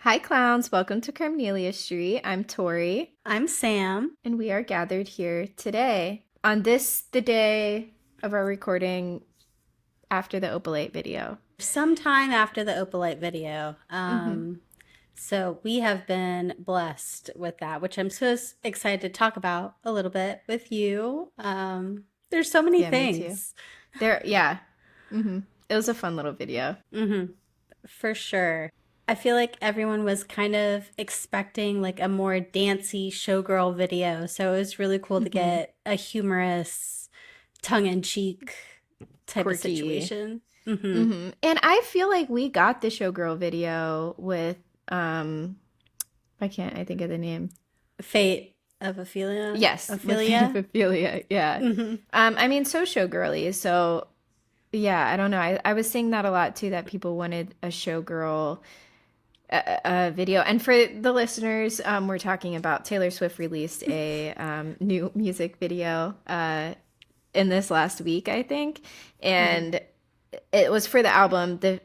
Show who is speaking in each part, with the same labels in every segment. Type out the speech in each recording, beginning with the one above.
Speaker 1: Hi, clowns. Welcome to Carmelia Street. I'm Tori,
Speaker 2: I'm Sam.
Speaker 1: and we are gathered here today on the day of our recording after the Opalite video.
Speaker 2: Sometime after the Opalite video.
Speaker 1: Hmm.
Speaker 2: So we have been blessed with that, which I'm excited to talk about a little bit with you. There's so many
Speaker 1: Yeah, me too.
Speaker 2: things.
Speaker 1: Yeah. hmm It was a fun little video.
Speaker 2: hmm for sure. I feel like everyone was kind of expecting like a more dancey showgirl video. So it was really cool to
Speaker 1: Hmm.
Speaker 2: get a humorous, tongue-in-cheek type of
Speaker 1: Quirky.
Speaker 2: situation. hmm
Speaker 1: And I feel like we got the showgirl video with, um, why can't I think of the name?
Speaker 2: Fate of Ophelia.
Speaker 1: Yes, with Fate of
Speaker 2: Ophelia.
Speaker 1: Ophelia. Yeah.
Speaker 2: hmm
Speaker 1: I mean, so showgirly. So yeah, I don't know. I was seeing that a lot too, that people wanted a showgirl video. And for the listeners, we're talking about Taylor Swift released a new music video in this last week, I think.
Speaker 2: hmm
Speaker 1: And it was for the album, The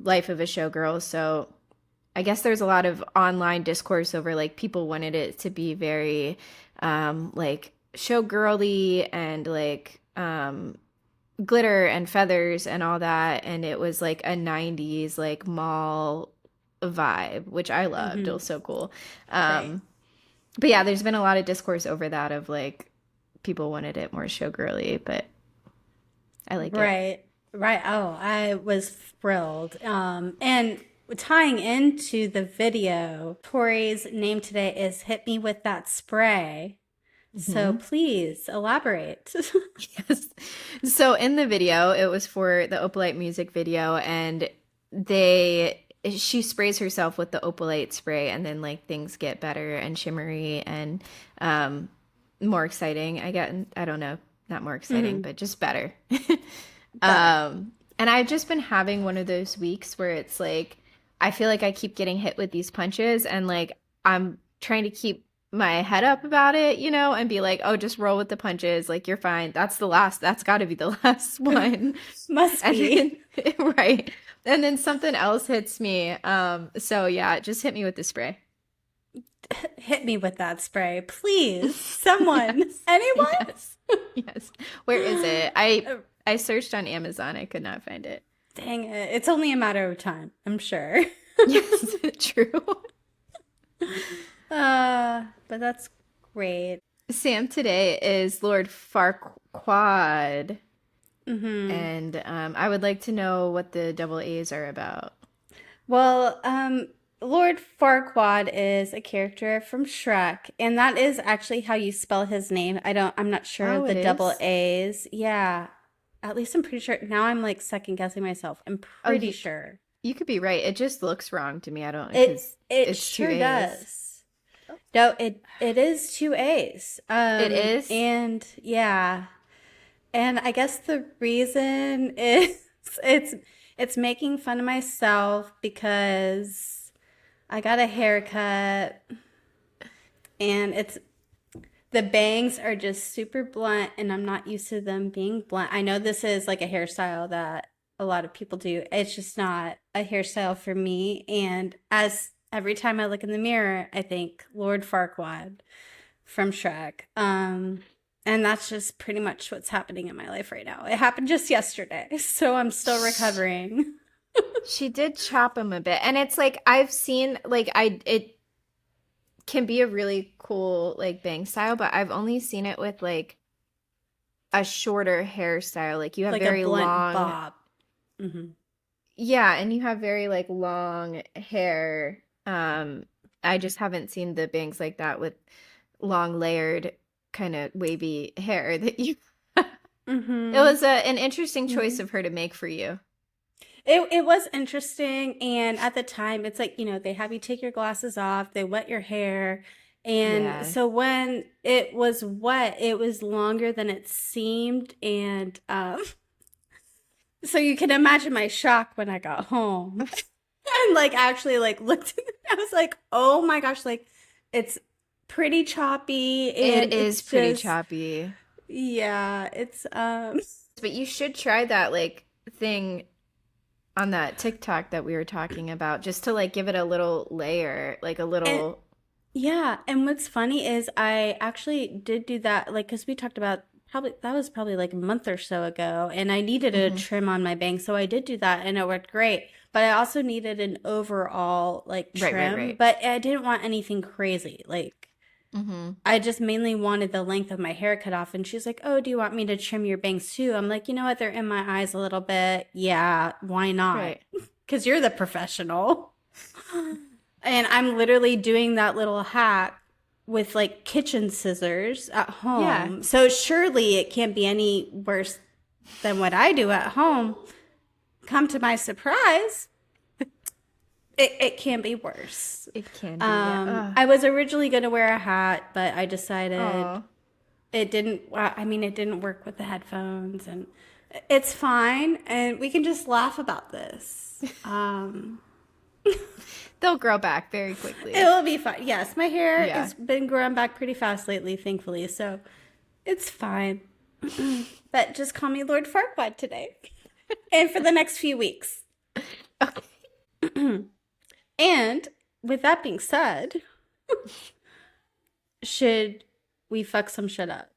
Speaker 1: Life of a Showgirl. So I guess there's a lot of online discourse over like people wanted it to be very like showgirly and like glitter and feathers and all that, and it was like a 90s like mall vibe, which I loved. It
Speaker 2: hmm
Speaker 1: was so cool.
Speaker 2: Right.
Speaker 1: um but yeah, there's been a lot of discourse over that of like people wanted it more showgirly, but I like it.
Speaker 2: Right. Right. Oh, I was thrilled. And tying into the video, Tori's name today is Hit Me With That Spray. So
Speaker 1: Hmm.
Speaker 2: please elaborate.
Speaker 1: Yes. So in the video, it was for the Opalite music video, and they she sprays herself with the Opalite spray, and then like things get better and shimmery and um more exciting. I don't know, not more exciting,
Speaker 2: hmm
Speaker 1: but just better.
Speaker 2: Better.
Speaker 1: And I've just been having one of those weeks where it's like I feel like I keep getting hit with these punches, and like I'm trying to keep my head up about it, and be like, "Oh, just roll with the punches. Like you're fine. That's got to be the last one."
Speaker 2: Must
Speaker 1: And then
Speaker 2: be.
Speaker 1: right. And then something else hits me. So yeah, it just hit me with the spray.
Speaker 2: Hit me with that spray. Please. Someone.
Speaker 1: Yes.
Speaker 2: Anyone?
Speaker 1: Yes. Yes. Where is it? I searched on Amazon. I could not find it.
Speaker 2: Dang it. It's only a matter of time, I'm sure.
Speaker 1: Yes, true.
Speaker 2: But that's great.
Speaker 1: Sam today is Lord Farquaad,
Speaker 2: hmm
Speaker 1: and I would like to know what the double A's are about.
Speaker 2: Well, Lord Farquaad is a character from Shrek, and that is actually how you spell his name. I'm not sure of
Speaker 1: Oh,
Speaker 2: the
Speaker 1: it
Speaker 2: double
Speaker 1: is?
Speaker 2: A's. Yeah, at least I'm pretty sure. Now I'm like second guessing myself. I'm
Speaker 1: Oh,
Speaker 2: pretty sure.
Speaker 1: you could be right. It just looks wrong to me. I don't
Speaker 2: It
Speaker 1: because
Speaker 2: it
Speaker 1: it's two
Speaker 2: sure
Speaker 1: A's.
Speaker 2: does. No, it is two A's.
Speaker 1: It is?
Speaker 2: And yeah, and I guess the reason is it's it's making fun of myself because I got a haircut and it's the bangs are just super blunt and I'm not used to them being blunt. I know this is like a hairstyle that a lot of people do. It's just not a hairstyle for me. And as every time I look in the mirror, I think Lord Farquaad from Shrek. And that's just pretty much what's happening in my life right now. It happened just yesterday, so I'm still
Speaker 1: Sh-
Speaker 2: recovering.
Speaker 1: She did chop him a bit. And it's like I've seen like I it can be a really cool like bang style, but I've only seen it with like a shorter hairstyle. Like you have
Speaker 2: Like a
Speaker 1: very
Speaker 2: blunt
Speaker 1: long,
Speaker 2: bob. hmm
Speaker 1: yeah, and you have very like long hair. I just haven't seen the bangs like that with long layered kind of wavy hair that you It
Speaker 2: hmm
Speaker 1: was an interesting choice
Speaker 2: hmm
Speaker 1: of her to make for you.
Speaker 2: it was interesting, and at the time, it's like, they have you take your glasses off, they wet your hair, and
Speaker 1: Yeah.
Speaker 2: so when it was wet, it was longer than it seemed, and so you can imagine my shock when I got home and like actually like looked at it. I was like, oh my gosh, like it's pretty choppy
Speaker 1: It
Speaker 2: and
Speaker 1: is
Speaker 2: it's
Speaker 1: pretty
Speaker 2: just
Speaker 1: choppy.
Speaker 2: yeah, it's
Speaker 1: But you should try that like thing. on that TikTok that we were talking about, just to like give it a little layer, like a
Speaker 2: And
Speaker 1: little.
Speaker 2: yeah, and what's funny is I actually did do that, like, because we talked about probably that was probably like a month or so ago, and I needed a
Speaker 1: Hmm.
Speaker 2: trim on my bangs, so I did do that, and it worked great. But I also needed an overall like
Speaker 1: Right, right,
Speaker 2: trim,
Speaker 1: right.
Speaker 2: but I didn't want anything crazy. Like,
Speaker 1: Hmm.
Speaker 2: I just mainly wanted the length of my hair cut off, and she's like, "Oh, do you want me to trim your bangs too?" I'm like, "You know what? They're in my eyes a little bit. Yeah, why not?
Speaker 1: Right.
Speaker 2: Because you're the professional." And I'm literally doing that little hack with like kitchen scissors at
Speaker 1: Yeah.
Speaker 2: home. So surely it can't be any worse than what I do at home. Come to my surprise, it can be worse.
Speaker 1: It can be. Yeah.
Speaker 2: I was originally going to wear a hat, but I decided
Speaker 1: Oh.
Speaker 2: it didn't, I mean, it didn't work with the headphones, and it's fine. And we can just laugh about this.
Speaker 1: They'll grow back very
Speaker 2: It
Speaker 1: quickly.
Speaker 2: will be fine. Yes, my hair
Speaker 1: Yeah.
Speaker 2: has been growing back pretty fast lately, thankfully. So it's fine. But just call me Lord Farquaad today and for the next few weeks.
Speaker 1: Okay.
Speaker 2: And with that being said, should we fuck some shit up?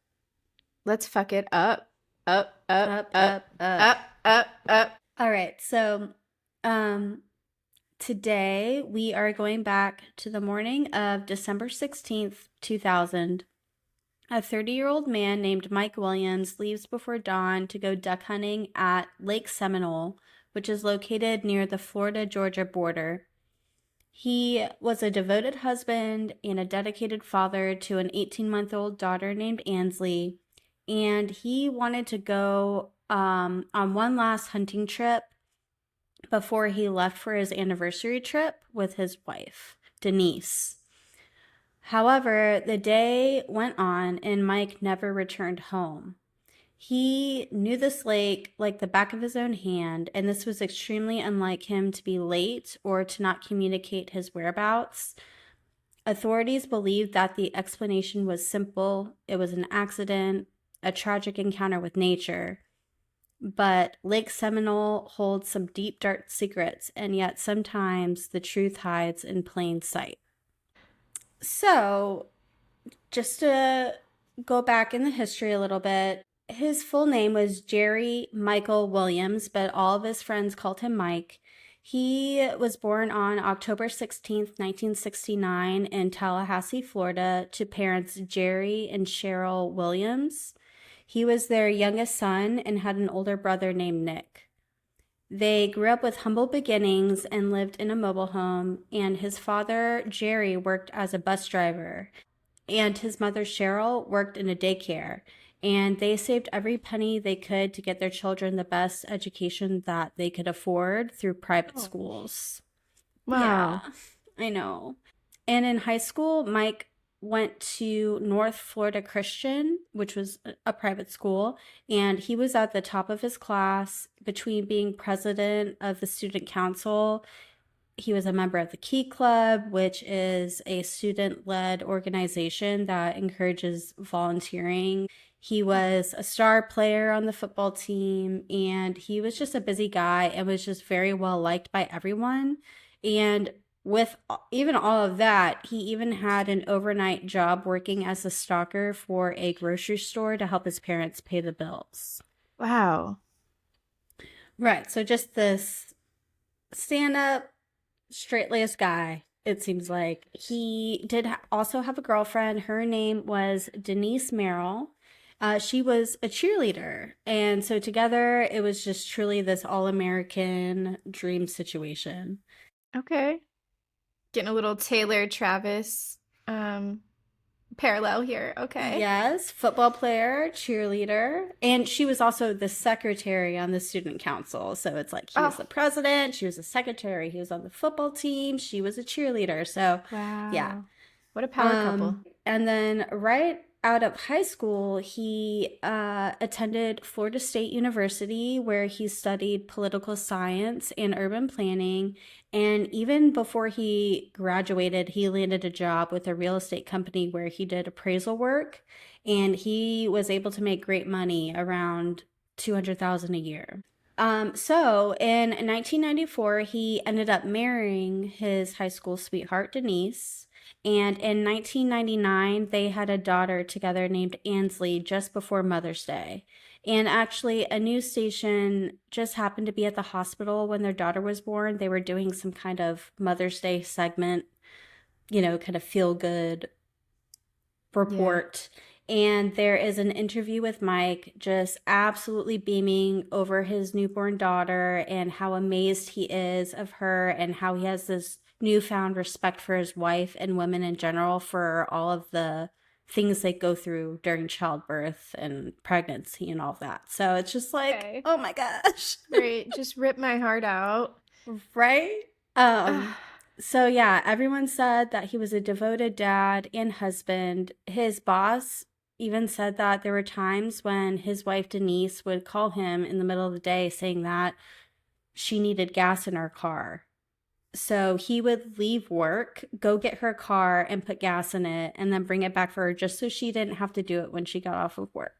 Speaker 1: Let's fuck it up. Up, up,
Speaker 2: Up,
Speaker 1: up,
Speaker 2: up, up.
Speaker 1: up, up, up.
Speaker 2: All right. So, um, today we are going back to the morning of December 16th, 2000. A 30-year-old man named Mike Williams leaves before dawn to go duck hunting at Lake Seminole, which is located near the Florida-Georgia border. He was a devoted husband and a dedicated father to an 18-month-old daughter named Ansley, and he wanted to go on one last hunting trip before he left for his anniversary trip with his wife, Denise. However, the day went on and Mike never returned home. He knew this lake like the back of his own hand, and this was extremely unlike him to be late or to not communicate his whereabouts. Authorities believed that the explanation was simple: it was an accident, a tragic encounter with nature. But Lake Seminole holds some deep, dark secrets, and yet sometimes the truth hides in plain sight. So, just to go back in the history a little bit, his full name was Jerry Michael Williams, but all of his friends called him Mike. He was born on October 16th, 1969, in Tallahassee, Florida, to parents Jerry and Cheryl Williams. He was their youngest son and had an older brother named Nick. They grew up with humble beginnings and lived in a mobile home, and his father, Jerry, worked as a bus driver, and his mother, Cheryl, worked in a daycare. And they saved every penny they could to get their children the best education that they could afford through private
Speaker 1: Oh.
Speaker 2: schools. Yeah,
Speaker 1: Wow.
Speaker 2: I know. And in high school, Mike went to North Florida Christian, which was a private school, and he was at the top of his class between being president of the student council. He was a member of the Key Club, which is a student led organization that encourages volunteering. He was a star player on the football team, and he was just a busy guy and was just very well liked by everyone. And with even all of that, he even had an overnight job working as a stalker for a grocery store to help his parents pay the bills.
Speaker 1: Wow.
Speaker 2: Right. So just this stand up, straight laced guy, it seems like. He did also have a girlfriend. Her name was Denise Merrill. She was a cheerleader. And so together, it was just truly this all American dream situation.
Speaker 1: Okay. Getting a little Taylor Travis parallel here. Okay.
Speaker 2: Yes, football player, cheerleader, and she was also the secretary on the student council. So it's like he was
Speaker 1: Oh,
Speaker 2: the president, she was the secretary, he was on the football team, she was a cheerleader. So, yeah.
Speaker 1: wow. What a power couple.
Speaker 2: And then right out of high school, he attended Florida State University, where he studied political science and urban planning. And even before he graduated, he landed a job with a real estate company where he did appraisal work, and he was able to make great money, around 200,000 a year. So in 1994, he ended up marrying his high school sweetheart, Denise. And in 1999, they had a daughter together named Ansley just before Mother's Day. And actually, a news station just happened to be at the hospital when their daughter was born. They were doing some kind of Mother's Day segment, kind of feel good
Speaker 1: Yeah.
Speaker 2: report. And there is an interview with Mike just absolutely beaming over his newborn daughter and how amazed he is of her and how he has this newfound respect for his wife and women in general for all of the things they go through during childbirth and pregnancy and all of that. So it's just like,
Speaker 1: Okay.
Speaker 2: oh my gosh.
Speaker 1: Right. Just rip my heart out.
Speaker 2: Right?
Speaker 1: Ugh.
Speaker 2: So yeah, everyone said that he was a devoted dad and husband. His boss even said that there were times when his wife Denise would call him in the middle of the day saying that she needed gas in her car. So he would leave work, go get her car and put gas in it, and then bring it back for her just so she didn't have to do it when she got off of work.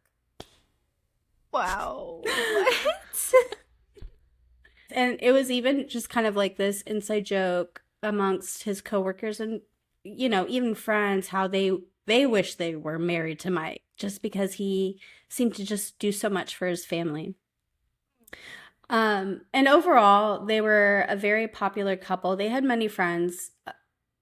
Speaker 1: Wow. What?
Speaker 2: And it was even just kind of like this inside joke amongst his coworkers and even friends how they wish they were married to Mike just because he seemed to just do so much for his family. And overall, they were a very popular couple. They had many friends.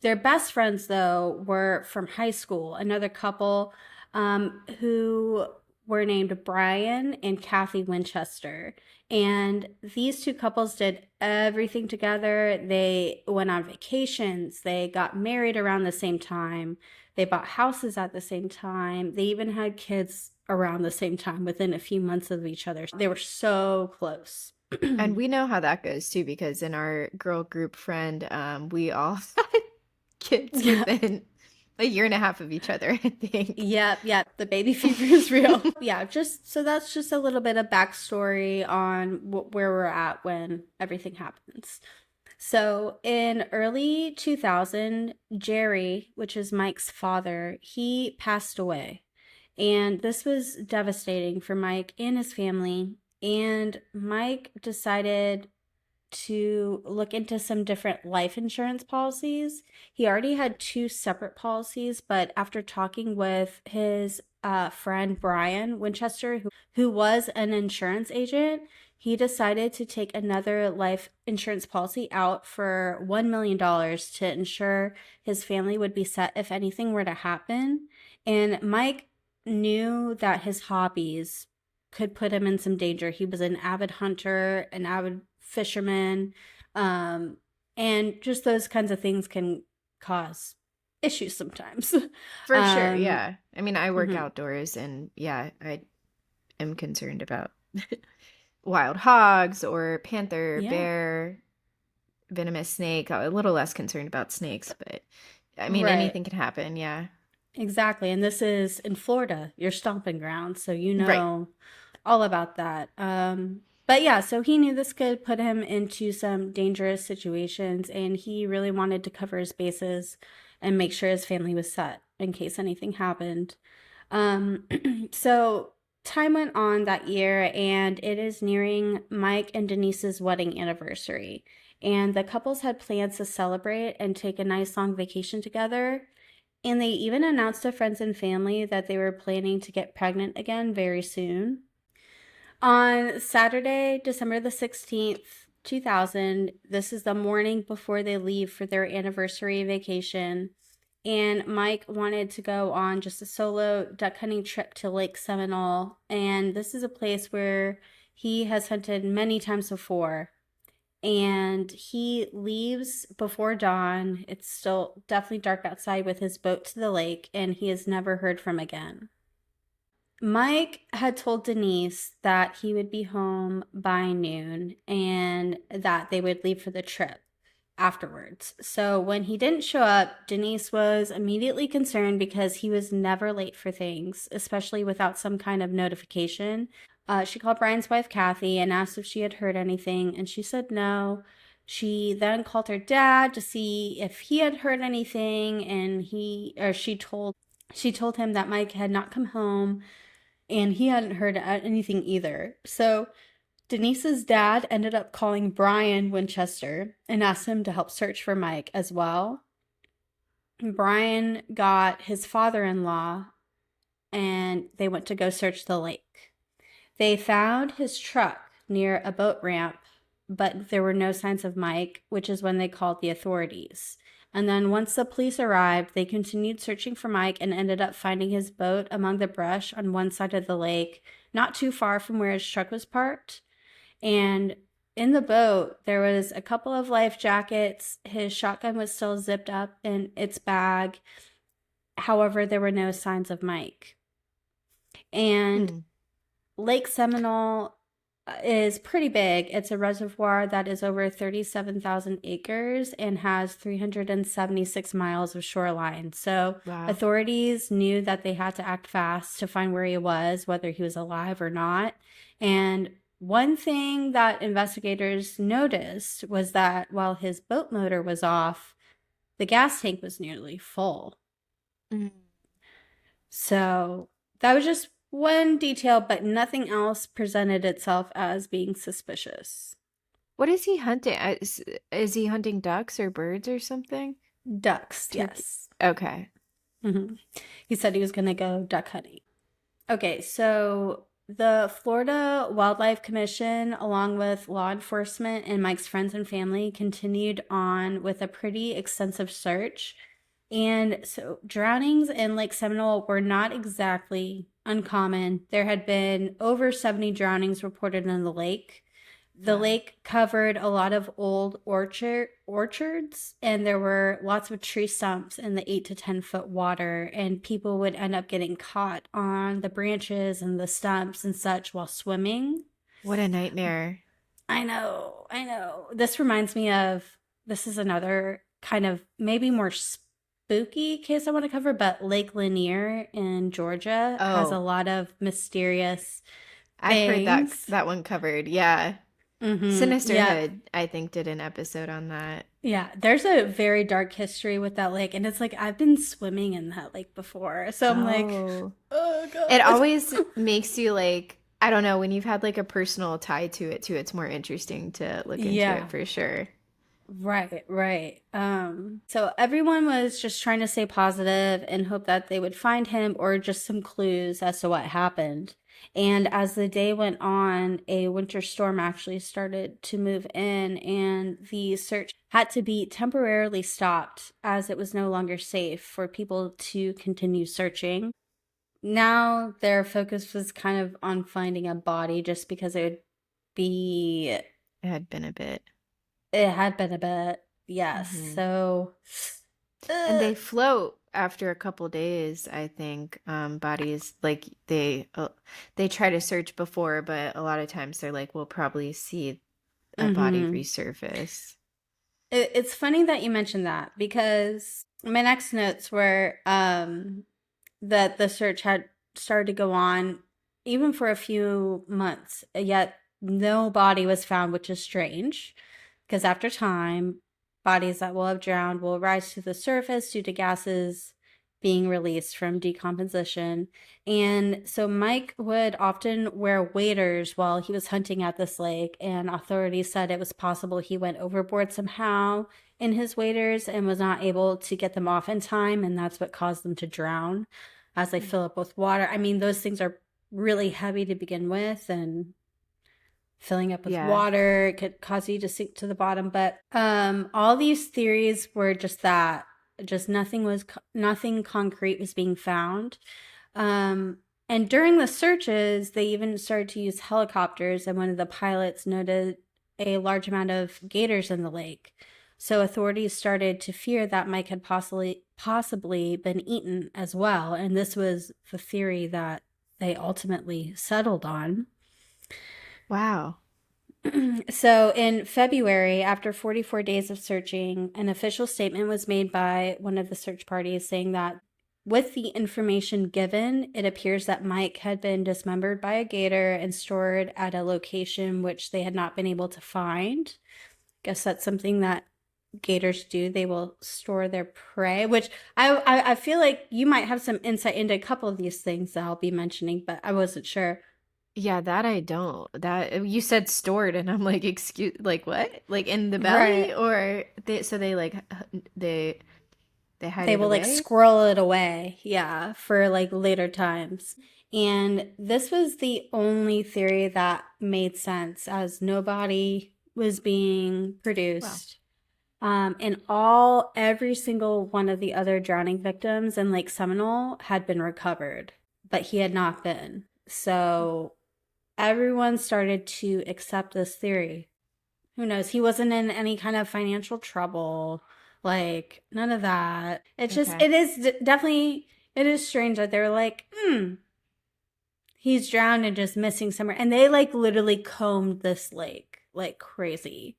Speaker 2: Their best friends, though, were from high school, another couple who were named Brian and Kathy Winchester. And these two couples did everything together. They went on vacations, they got married around the same time, they bought houses at the same time, they even had kids around the same time within a few months of each other. They were so close.
Speaker 1: And we know how that goes too, because in our girl group friend, we all had kids
Speaker 2: Yeah.
Speaker 1: within a year and a half of each other, I think.
Speaker 2: Yep. The baby fever is real. Yeah, just so that's just a little bit of backstory on where we're at when everything happens. So in early 2000, Jerry, which is Mike's father, he passed away. And this was devastating for Mike and his family. And Mike decided to look into some different life insurance policies. He already had two separate policies, but after talking with his friend Brian Winchester, who was an insurance agent, he decided to take another life insurance policy out for $1 million dollars to ensure his family would be set if anything were to happen. And Mike knew that his hobbies could put him in some danger. He was an avid hunter, an avid fisherman, and just those kinds of things can cause issues sometimes.
Speaker 1: For sure,
Speaker 2: um,
Speaker 1: yeah. I mean, I work
Speaker 2: mhm.
Speaker 1: outdoors and yeah, I am concerned about wild hogs or panther,
Speaker 2: Yeah,
Speaker 1: bear, venomous snake. A little less concerned about snakes, but I mean,
Speaker 2: right.
Speaker 1: anything can happen, yeah.
Speaker 2: Exactly. And this is in Florida, your stomping ground. So you
Speaker 1: Right.
Speaker 2: know all about that. But yeah, so he knew this could put him into some dangerous situations, and he really wanted to cover his bases and make sure his family was set in case anything happened. Um, so time went on that year, and it is nearing Mike and Denise's wedding anniversary. And the couples had plans to celebrate and take a nice long vacation together. And they even announced to friends and family that they were planning to get pregnant again very soon. On Saturday, December the 16th, 2000, this is the morning before they leave for their anniversary vacation. And Mike wanted to go on just a solo duck hunting trip to Lake Seminole. And this is a place where he has hunted many times before. And he leaves before dawn. It's still definitely dark outside with his boat to the lake, and he is never heard from again. Mike had told Denise that he would be home by noon and that they would leave for the trip afterwards. So when he didn't show up, Denise was immediately concerned because he was never late for things, especially without some kind of notification. She called Brian's wife, Kathy, and asked if she had heard anything, and she said no. She then called her dad to see if he had heard anything, and she told him that Mike had not come home and he hadn't heard anything either. So Denise's dad ended up calling Brian Winchester and asked him to help search for Mike as well. Brian got his father-in-law and they went to go search the lake. They found his truck near a boat ramp, but there were no signs of Mike, which is when they called the authorities. And then once the police arrived, they continued searching for Mike and ended up finding his boat among the brush on one side of the lake, not too far from where his truck was parked. And in the boat, there was a couple of life jackets. His shotgun was still zipped up in its bag. However, there were no signs of Mike. And
Speaker 1: Hmm.
Speaker 2: Lake Seminole is pretty big. It's a reservoir that is over 37,000 acres and has 376 miles of shoreline. So
Speaker 1: Wow.
Speaker 2: authorities knew that they had to act fast to find where he was, whether he was alive or not. And one thing that investigators noticed was that while his boat motor was off, the gas tank was nearly full.
Speaker 1: Mm.
Speaker 2: So that was just one detail, but nothing else presented itself as being suspicious.
Speaker 1: What is he hunting? Is he hunting ducks or birds or something?
Speaker 2: Ducks,
Speaker 1: Turkey.
Speaker 2: yes.
Speaker 1: Okay.
Speaker 2: hmm He said he was going to go duck hunting. Okay, so the Florida Wildlife Commission, along with law enforcement and Mike's friends and family, continued on with a pretty extensive search. And so drownings in Lake Seminole were not exactly uncommon. There had been over 70 drownings reported in the lake. The
Speaker 1: Wow.
Speaker 2: lake covered a lot of old orchards, and there were lots of tree stumps in the 8 to 10 foot water, and people would end up getting caught on the branches and the stumps and such while swimming.
Speaker 1: What a nightmare.
Speaker 2: I know, I know. This is another kind of maybe more spooky case I want to cover, but Lake Lanier in Georgia has a
Speaker 1: Oh,
Speaker 2: lot of mysterious
Speaker 1: I've heard that
Speaker 2: things.
Speaker 1: that one covered. Yeah.
Speaker 2: Yeah.
Speaker 1: Sinisterhood, I think, did an episode on that.
Speaker 2: Yeah, there's a very dark history with that lake, and it's like I've been swimming in that lake before, so I'm like,
Speaker 1: Oh.
Speaker 2: oh
Speaker 1: It
Speaker 2: god.
Speaker 1: always makes you like, I don't know, when you've had like a personal tie to it too, it's more interesting to look into it
Speaker 2: Yeah,
Speaker 1: for sure.
Speaker 2: right, right. So everyone was just trying to stay positive and hope that they would find him or just some clues as to what happened. And as the day went on, a winter storm actually started to move in, and the search had to be temporarily stopped as it was no longer safe for people to continue searching. Now their focus was kind of on finding a body just because be
Speaker 1: It had been a bit.
Speaker 2: it had been a bit, yes.
Speaker 1: Hmm.
Speaker 2: So
Speaker 1: And
Speaker 2: uh,
Speaker 1: they float after a couple days, I think. Bodies like they try to search before, but a lot of times they're like, we'll probably see a body
Speaker 2: mhm.
Speaker 1: resurface.
Speaker 2: It's funny that you mentioned that because my next notes were that the search had started to go on even for a few months, yet no body was found, which is strange because after time, bodies that will have drowned will rise to the surface due to gases being released from decomposition. And so Mike would often wear waders while he was hunting at this lake, and authorities said it was possible he went overboard somehow in his waders and was not able to get them off in time, and that's what caused them to drown as they fill up with water. I mean, those things are really heavy to begin with, and filling up with
Speaker 1: Yeah.
Speaker 2: water could cause you to sink to the bottom. But all these theories were just that, just nothing concrete was being found. Um, and during the searches, they even started to use helicopters, and one of the pilots noted a large amount of gators in the lake. So authorities started to fear that Mike had possibly been eaten as well, and this was the theory that they ultimately settled on.
Speaker 1: Wow.
Speaker 2: So in February, after 44 days of searching, an official statement was made by one of the search parties saying that with the information given, it appears that Mike had been dismembered by a gator and stored at a location which they had not been able to find. Guess that's something that gators do. They will store their prey, which I feel like you might have some insight into a couple of these things that I'll be mentioning, but I wasn't sure.
Speaker 1: Yeah, that I don't. That you said stored, and I'm like, excuse, like what? Like in the belly,
Speaker 2: Right.
Speaker 1: or they like they hide
Speaker 2: They
Speaker 1: it
Speaker 2: will like
Speaker 1: away?
Speaker 2: squirrel it away, yeah, for like later times. And this was the only theory that made sense as nobody was being
Speaker 1: Well,
Speaker 2: produced. And every single one of the other drowning victims in Lake Seminole had been recovered, but he had not been. So everyone started to accept this theory. Who knows? He wasn't in any kind of financial trouble, like none of that. It's just,
Speaker 1: okay.
Speaker 2: it is definitely, it is strange that they're like, he's drowned and just missing somewhere. And they like literally combed this lake like crazy.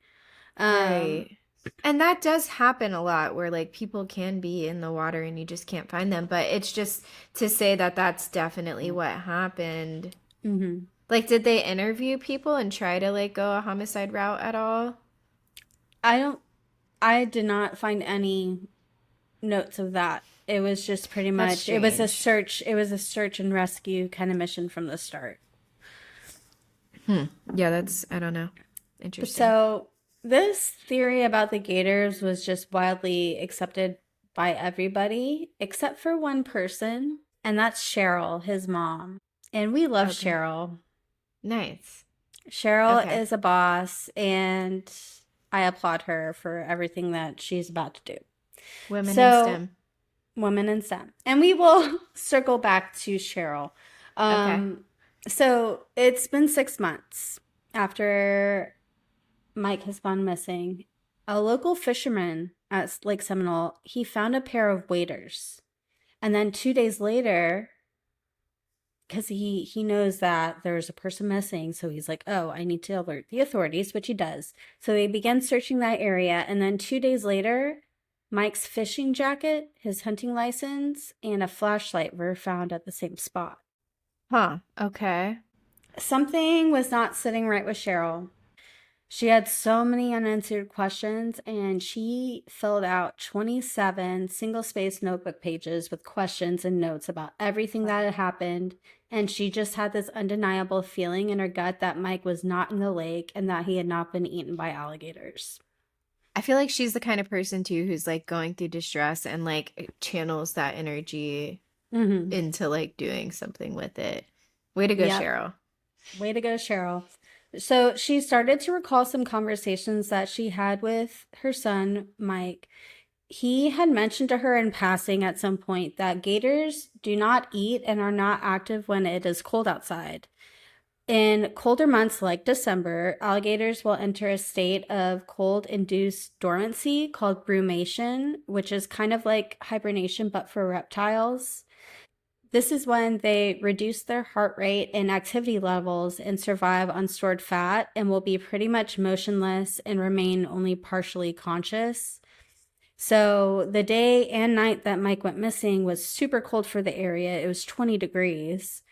Speaker 2: Um,
Speaker 1: Right. And that does happen a lot where like people can be in the water and you just can't find them. But it's just to say that that's definitely what happened.
Speaker 2: mhm.
Speaker 1: Like, did they interview people and try to like go a homicide route at all?
Speaker 2: I don't, I did not find any notes of that. It was just pretty
Speaker 1: That's
Speaker 2: much,
Speaker 1: strange.
Speaker 2: it was a search and rescue kind of mission from the start.
Speaker 1: Hmm. Yeah, that's, I don't know. Interesting.
Speaker 2: So, this theory about the gators was just widely accepted by everybody except for one person, and that's Cheryl, his mom. And we love
Speaker 1: Okay.
Speaker 2: Cheryl.
Speaker 1: Nice.
Speaker 2: Cheryl
Speaker 1: Okay.
Speaker 2: is a boss, and I applaud her for everything that she's about to do.
Speaker 1: Women in
Speaker 2: So,
Speaker 1: STEM.
Speaker 2: women in STEM. And we will circle back to Cheryl.
Speaker 1: Okay.
Speaker 2: Um, so, it's been 6 months after Mike has gone missing. A local fisherman at Lake Seminole, he found a pair of waders. And then 2 days later, because he knows that there's a person missing, so he's like, oh, I need to alert the authorities, which he does. So they begin searching that area, and then 2 days later, Mike's fishing jacket, his hunting license, and a flashlight were found at the same spot.
Speaker 1: Huh. Okay.
Speaker 2: Something was not sitting right with Cheryl. She had so many unanswered questions, and she filled out 27 single spaced notebook pages with questions and notes about everything that had happened. And she just had this undeniable feeling in her gut that Mike was not in the lake and that he had not been eaten by alligators.
Speaker 1: I feel like she's the kind of person too who's like going through distress and like channels that energy
Speaker 2: Mm-hmm.
Speaker 1: into like doing something with it. Way to go,
Speaker 2: Yep.
Speaker 1: Cheryl.
Speaker 2: Way to go, Cheryl. So she started to recall some conversations that she had with her son, Mike. He had mentioned to her in passing at some point that gators do not eat and are not active when it is cold outside. In colder months like December, alligators will enter a state of cold induced dormancy called brumation, which is kind of like hibernation but for reptiles. This is when they reduce their heart rate and activity levels and survive on stored fat and will be pretty much motionless and remain only partially conscious. So the day and night that Mike went missing was super cold for the area. It was 20 degrees.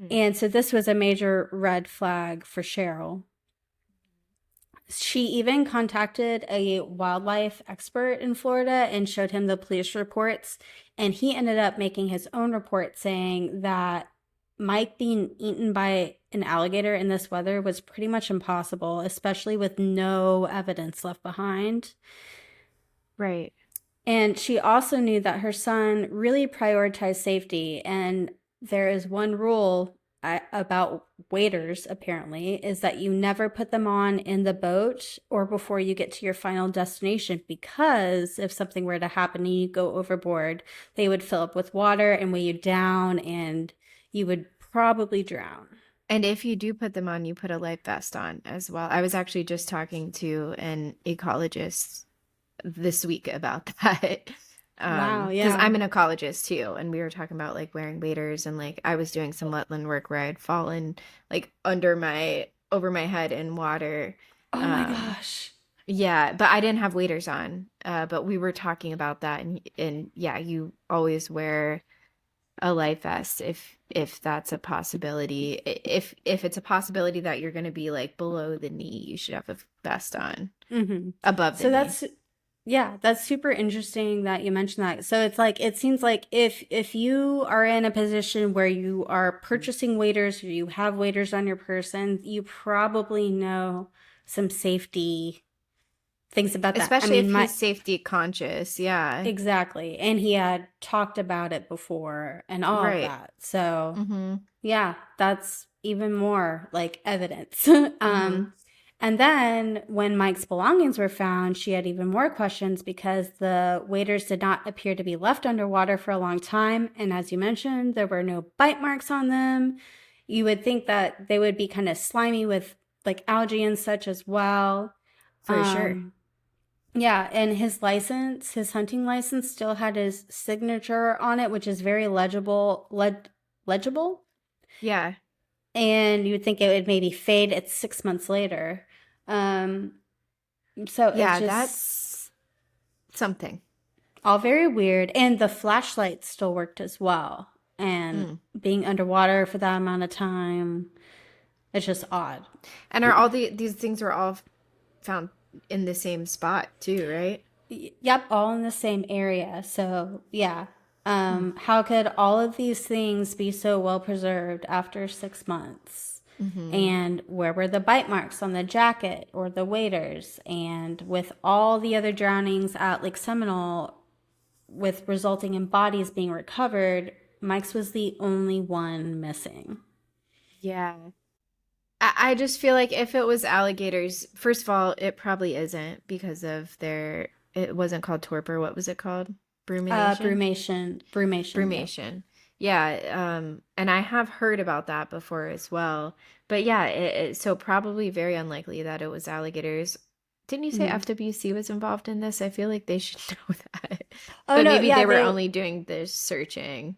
Speaker 1: Hmm.
Speaker 2: And so this was a major red flag for Cheryl. She even contacted a wildlife expert in Florida and showed him the police reports. And he ended up making his own report saying that Mike being eaten by an alligator in this weather was pretty much impossible, especially with no evidence left behind.
Speaker 1: Right.
Speaker 2: And she also knew that her son really prioritized safety. And there is one rule about waders, apparently, is that you never put them on in the boat or before you get to your final destination, because if something were to happen and you go overboard, they would fill up with water and weigh you down and you would probably drown.
Speaker 1: And if you do put them on, you put a life vest on as well. I was actually just talking to an ecologist this week about that.
Speaker 2: Wow,
Speaker 1: Because
Speaker 2: yeah.
Speaker 1: I'm an ecologist too, and we were talking about like wearing waders and like I was doing some wetland work where I'd fallen like under my over my head in water.
Speaker 2: Oh my
Speaker 1: Um,
Speaker 2: gosh.
Speaker 1: yeah, but I didn't have waders on. But we were talking about that, and yeah, you always wear a life vest if that's a possibility. If it's a possibility that you're going to be like below the knee, you should have a vest on
Speaker 2: Hmm.
Speaker 1: above the
Speaker 2: So
Speaker 1: knee.
Speaker 2: Yeah, that's super interesting that you mentioned that. So it's like it seems like if you are in a position where you are purchasing waiters or you have waiters on your person, you probably know some safety things about that. I
Speaker 1: Especially if
Speaker 2: mean, my
Speaker 1: he's safety conscious. Yeah.
Speaker 2: exactly. And he had talked about it before and all of
Speaker 1: Right.
Speaker 2: that. So,
Speaker 1: Mm-hmm.
Speaker 2: yeah, that's even more like evidence.
Speaker 1: Mm-hmm.
Speaker 2: And then when Mike's belongings were found, she had even more questions because the waders did not appear to be left underwater for a long time. And as you mentioned, there were no bite marks on them. You would think that they would be kind of slimy with like algae and such as well.
Speaker 1: For sure.
Speaker 2: Um, yeah, and his license, his hunting license still had his signature on it, which is very legible.
Speaker 1: Yeah.
Speaker 2: And you would think it would maybe fade at 6 months later. Um, so it's
Speaker 1: Yeah,
Speaker 2: just
Speaker 1: that's something.
Speaker 2: all very weird. And the flashlight still worked as well. And
Speaker 1: Mm.
Speaker 2: being underwater for that amount of time, it's just odd.
Speaker 1: And are all these things were all found in the same spot too, right?
Speaker 2: Yep, all in the same area. So, yeah.
Speaker 1: Hmm.
Speaker 2: How could all of these things be so well preserved after 6 months?
Speaker 1: Mm-hmm.
Speaker 2: And where were the bite marks on the jacket or the waders? And with all the other drownings at Lake Seminole, with resulting in bodies being recovered, Mike's was the only one missing.
Speaker 1: Yeah. I just feel like if it was alligators, first of all, it probably isn't because of their, it wasn't called torpor. What was it called? Brumination?
Speaker 2: Brumation, yep.
Speaker 1: Brumation. Yeah. And I have heard about that before as well. But yeah, so probably very unlikely that it was alligators. Didn't you say
Speaker 2: Mhm.
Speaker 1: FWC was involved in this? I feel like they should know that.
Speaker 2: Oh
Speaker 1: But
Speaker 2: no,
Speaker 1: maybe
Speaker 2: yeah,
Speaker 1: they were
Speaker 2: they
Speaker 1: only doing the searching.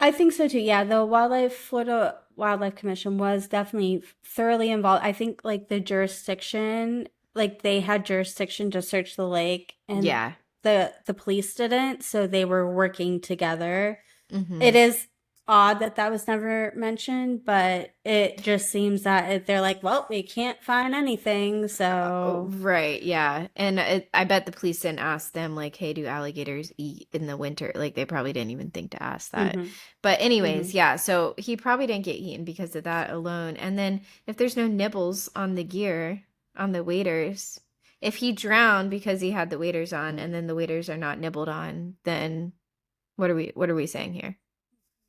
Speaker 2: I think so too. Yeah, the Florida Wildlife Commission was definitely thoroughly involved. I think like the jurisdiction, like they had jurisdiction to search the lake, and
Speaker 1: Yeah.
Speaker 2: the police didn't, so they were working together.
Speaker 1: Mm-hmm.
Speaker 2: It is odd that that was never mentioned, but it just seems that they're like, well, we can't find anything,
Speaker 1: Oh,
Speaker 2: so.
Speaker 1: right, yeah. And I bet the police didn't ask them, like, hey, do alligators eat in the winter? Like, they probably didn't even think to ask that.
Speaker 2: Hmm.
Speaker 1: But,
Speaker 2: Hmm.
Speaker 1: anyways, yeah, so he probably didn't get eaten because of that alone. And then if there's no nibbles on the gear, on the waders, if he drowned because he had the waders on and then the waders are not nibbled on, then what are we saying here?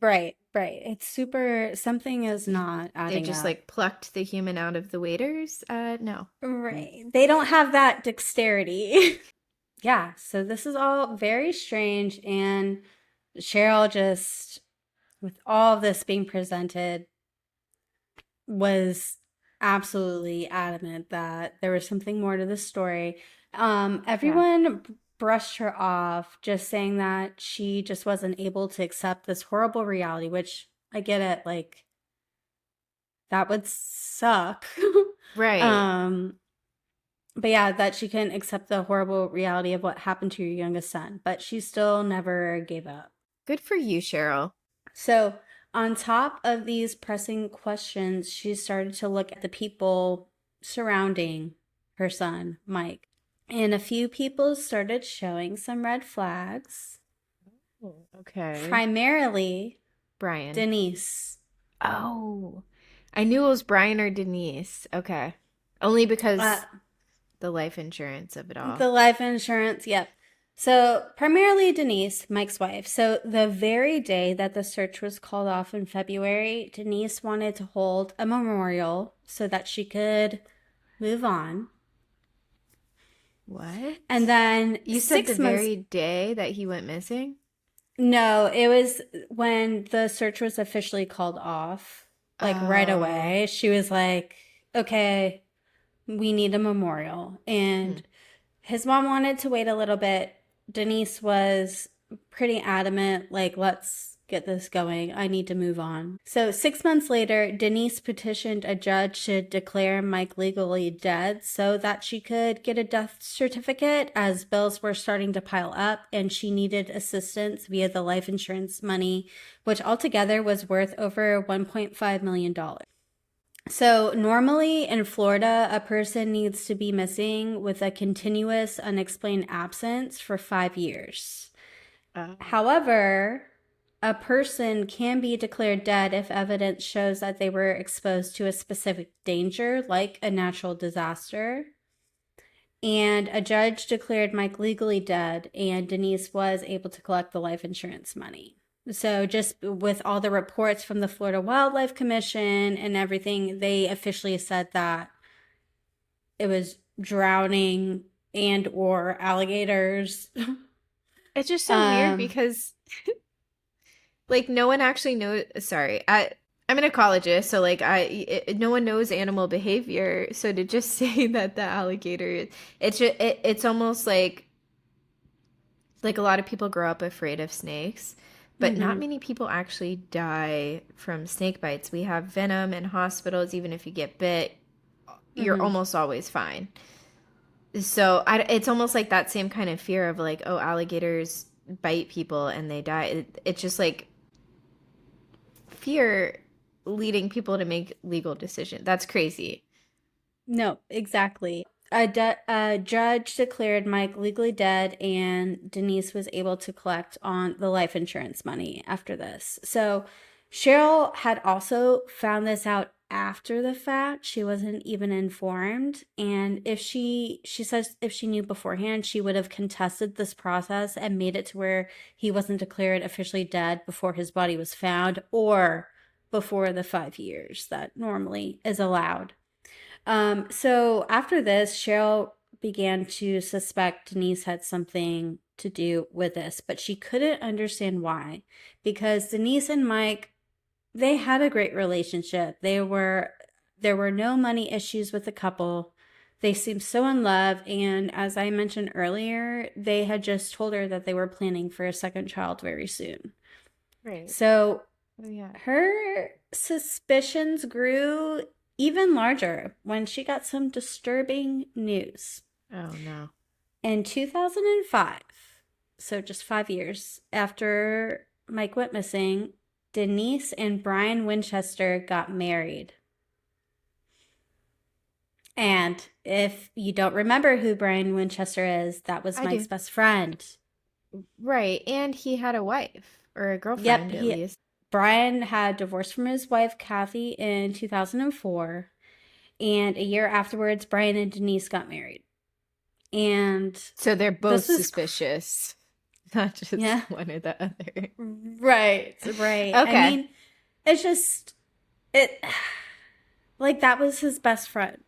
Speaker 2: Right, right. It's super, something is not
Speaker 1: They
Speaker 2: adding
Speaker 1: just
Speaker 2: up.
Speaker 1: like plucked the human out of the waders? No.
Speaker 2: Right. They don't have that dexterity. Yeah, so this is all very strange. And Cheryl, just with all of this being presented, was absolutely adamant that there was something more to the story.
Speaker 1: Yeah.
Speaker 2: Everyone brushed her off, just saying that she just wasn't able to accept this horrible reality, which I get it. Like, that would suck.
Speaker 1: Right.
Speaker 2: um, But yeah, that she couldn't accept the horrible reality of what happened to your youngest son, but she still never gave up.
Speaker 1: Good for you, Cheryl.
Speaker 2: So, on top of these pressing questions, she started to look at the people surrounding her son, Mike. And a few people started showing some red flags,
Speaker 1: Oh, okay.
Speaker 2: primarily
Speaker 1: Brian.
Speaker 2: Denise.
Speaker 1: Oh, I knew it was Brian or Denise. Okay. Only
Speaker 2: Uh,
Speaker 1: because the life insurance of it all.
Speaker 2: The life insurance, yep. So, primarily Denise, Mike's wife. So, the very day that the search was called off in February, Denise wanted to hold a memorial so that she could move on. And
Speaker 1: What?
Speaker 2: then
Speaker 1: You said the
Speaker 2: 6 months,
Speaker 1: very day that he went missing?
Speaker 2: no, it was when the search was officially called off, like right
Speaker 1: Oh.
Speaker 2: away. She was like, okay, we need a memorial.
Speaker 1: Hmm.
Speaker 2: And his mom wanted to wait a little bit. Denise was pretty adamant, like, let's get this going. I need to move on. So, 6 months later, Denise petitioned a judge to declare Mike legally dead so that she could get a death certificate as bills were starting to pile up and she needed assistance via the life insurance money, which altogether was worth over $1.5 million. So, normally in Florida, a person needs to be missing with a continuous unexplained absence for 5 years.
Speaker 1: Oh.
Speaker 2: However, a person can be declared dead if evidence shows that they were exposed to a specific danger, like a natural disaster. And a judge declared Mike legally dead, and Denise was able to collect the life insurance money. So, just with all the reports from the Florida Wildlife Commission and everything, they officially said that it was drowning and or alligators.
Speaker 1: It's just so weird
Speaker 2: um,
Speaker 1: because like no one actually knows. Sorry, I'm an ecologist, so like no one knows animal behavior. So to just say that the alligator, it's almost like a lot of people grow up afraid of snakes, but not
Speaker 2: mhm,
Speaker 1: many people actually die from snake bites. We have venom in hospitals. Even if you get bit, you're
Speaker 2: mhm.
Speaker 1: almost always fine. So it's almost like that same kind of fear of like, oh, alligators bite people and they die. It's just like fear leading people to make legal decisions. That's crazy.
Speaker 2: No, exactly. A judge declared Mike legally dead, and Denise was able to collect on the life insurance money after this. So Cheryl had also found this out after the fact. She wasn't even informed. And if she says if she knew beforehand, she would have contested this process and made it to where he wasn't declared officially dead before his body was found or before the 5 years that normally is allowed. So after this, Cheryl began to suspect Denise had something to do with this, but she couldn't understand why. Because Denise and Mike, they had a great relationship. There were no money issues with the couple. They seemed so in love, and as I mentioned earlier, they had just told her that they were planning for a second child very soon.
Speaker 1: Right.
Speaker 2: So
Speaker 1: Oh yeah.
Speaker 2: her suspicions grew even larger when she got some disturbing news.
Speaker 1: Oh no.
Speaker 2: In 2005, so just 5 years after Mike went missing, Denise and Brian Winchester got married. And if you don't remember who Brian Winchester is, that was
Speaker 1: I
Speaker 2: Mike's
Speaker 1: do.
Speaker 2: best friend.
Speaker 1: Right. And he had a wife or a
Speaker 2: Yep,
Speaker 1: girlfriend at
Speaker 2: he
Speaker 1: least.
Speaker 2: Brian had divorced from his wife Kathy in 2004. And a year afterwards, Brian and Denise got married. And
Speaker 1: So they're both
Speaker 2: this was,
Speaker 1: suspicious, not just
Speaker 2: yeah,
Speaker 1: one or the other.
Speaker 2: right, right. I
Speaker 1: Okay.
Speaker 2: mean, it's just, it, like, that was his best friend.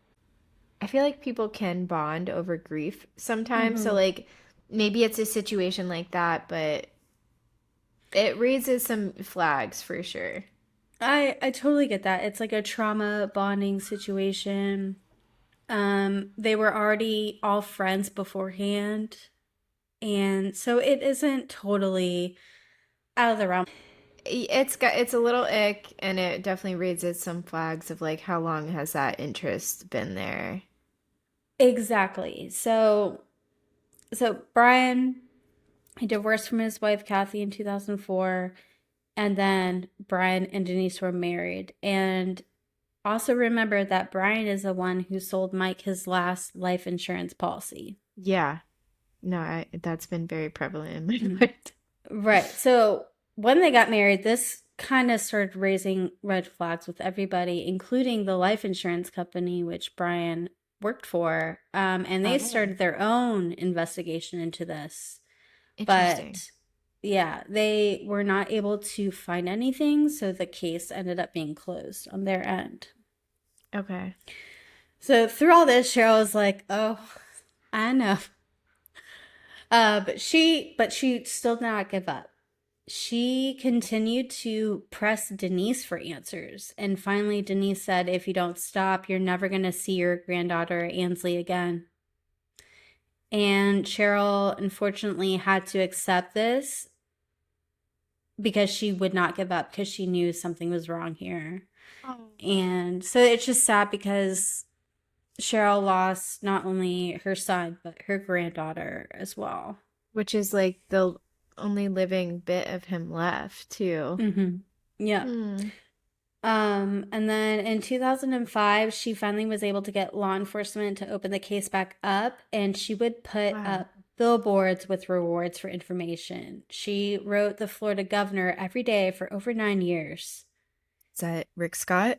Speaker 1: I feel like people can bond over grief sometimes. So
Speaker 2: Hmm.
Speaker 1: like maybe it's a situation like that, but it raises some flags for sure.
Speaker 2: I totally get that. It's like a trauma bonding situation. They were already all friends beforehand. And so it isn't totally out of the realm.
Speaker 1: It's a little ick and it definitely raises some flags of like how long has that interest been there?
Speaker 2: Exactly. So Brian, he divorced from his wife Kathy in 2004, and then Brian and Denise were married. And also remember that Brian is the one who sold Mike his last life insurance policy.
Speaker 1: Yeah. No, that's been very prevalent in my
Speaker 2: Mhm.
Speaker 1: mind.
Speaker 2: Right. So when they got married, this kind of started raising red flags with everybody, including the life insurance company, which Brian worked for. And they
Speaker 1: Oh,
Speaker 2: started their own investigation into this.
Speaker 1: interesting.
Speaker 2: But yeah, they were not able to find anything, so the case ended up being closed on their end.
Speaker 1: Okay.
Speaker 2: So through all this, Cheryl was like, "Oh, I know," but she still did not give up. She continued to press Denise for answers, and finally, Denise said, "If you don't stop, you're never gonna see your granddaughter Ansley again." And Cheryl unfortunately had to accept this because she would not give up because she knew something was wrong here.
Speaker 1: Oh.
Speaker 2: And so it's just sad because Cheryl lost not only her son, but her granddaughter as well.
Speaker 1: Which is like the only living bit of him left, too.
Speaker 2: Mm-hmm. Yeah.
Speaker 1: Hmm.
Speaker 2: And then in 2005, she finally was able to get law enforcement to open the case back up, and she would put
Speaker 1: Wow.
Speaker 2: up billboards with rewards for information. She wrote the Florida governor every day for over 9 years.
Speaker 1: Is that Rick Scott?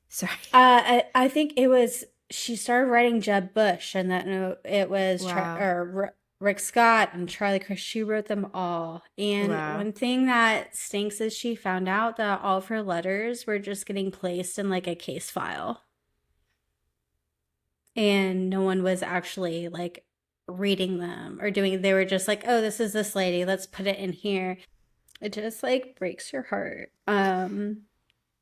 Speaker 1: Sorry.
Speaker 2: I think it was she started writing Jeb Bush, and then it was
Speaker 1: Wow.
Speaker 2: Rick Scott and Charlie Crist. She wrote them all. And
Speaker 1: Wow.
Speaker 2: one thing that stinks is she found out that all of her letters were just getting placed in like a case file, and no one was actually like reading them or doing. They were just like, oh, this is this lady. Let's put it in here. It just like breaks your heart.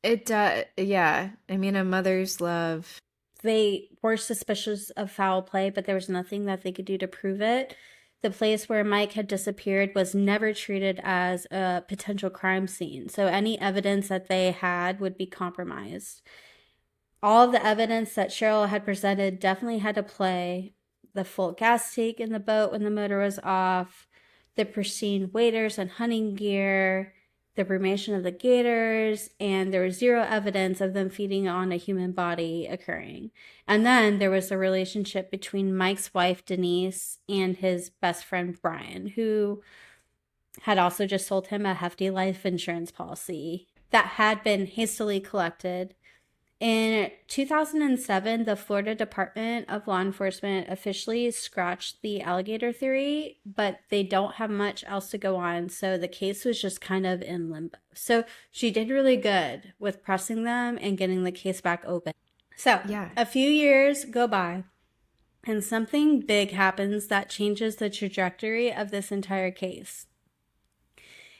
Speaker 1: It does. Yeah. I mean, a mother's love.
Speaker 2: They were suspicious of foul play, but there was nothing that they could do to prove it. The place where Mike had disappeared was never treated as a potential crime scene, so any evidence that they had would be compromised. All of the evidence that Cheryl had presented definitely had to play: the full gas tank in the boat when the motor was off, the pristine waders and hunting gear, the cremation of the gators, and there was zero evidence of them feeding on a human body occurring. And then there was the relationship between Mike's wife, Denise, and his best friend, Brian, who had also just sold him a hefty life insurance policy that had been hastily collected. In 2007, the Florida Department of Law Enforcement officially scratched the alligator theory, but they don't have much else to go on, so the case was just kind of in limbo. So she did really good with pressing them and getting the case back open. So
Speaker 1: Yeah.
Speaker 2: a few years go by, and something big happens that changes the trajectory of this entire case.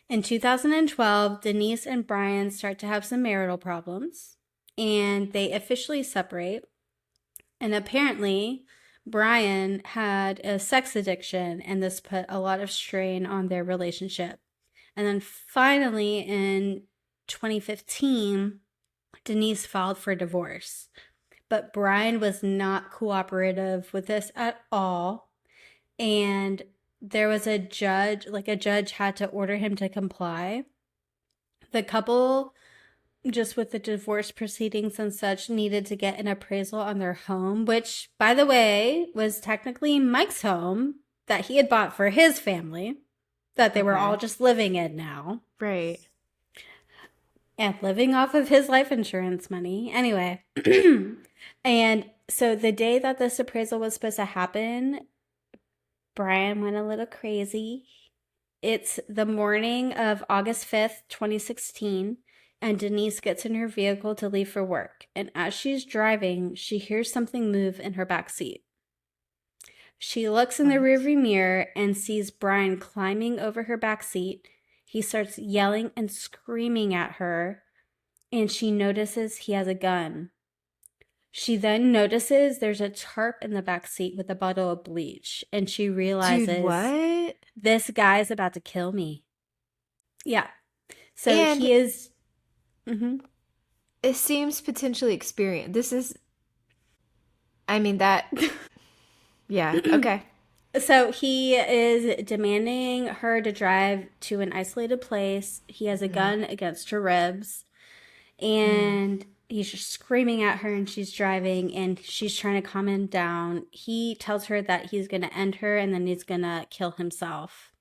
Speaker 2: In 2012, Denise and Brian start to have some marital problems, and they officially separate. And apparently, Brian had a sex addiction, and this put a lot of strain on their relationship. And then finally, in 2015, Denise filed for divorce. But Brian was not cooperative with this at all. And there was a judge, like a judge had to order him to comply. The couple, just with the divorce proceedings and such, needed to get an appraisal on their home, which, by the way, was technically Mike's home that he had bought for his family, that they were all
Speaker 1: Okay.
Speaker 2: just living in now
Speaker 1: Right.
Speaker 2: and living off of his life insurance money. Anyway, and so the day that this appraisal was supposed to happen, Brian went a little crazy. It's the morning of August 5th, 2016, and Denise gets in her vehicle to leave for work. And as she's driving, she hears something move in her back seat. She looks in the
Speaker 1: What?
Speaker 2: rearview mirror and sees Brian climbing over her back seat. He starts yelling and screaming at her, and she notices he has a gun. She then notices there's a tarp in the back seat with a bottle of bleach, and she
Speaker 1: Dude,
Speaker 2: realizes
Speaker 1: what?
Speaker 2: this guy's about to kill me. Yeah. So
Speaker 1: And
Speaker 2: he is. Hmm.
Speaker 1: it seems potentially experienced. This is, I mean, that, yeah. Okay.
Speaker 2: So he is demanding her to drive to an isolated place. He has a
Speaker 1: Mm,
Speaker 2: gun against her ribs,
Speaker 1: mm.
Speaker 2: and he's just screaming at her, and she's driving, and she's trying to calm him down. He tells her that he's going to end her and then he's going to kill himself.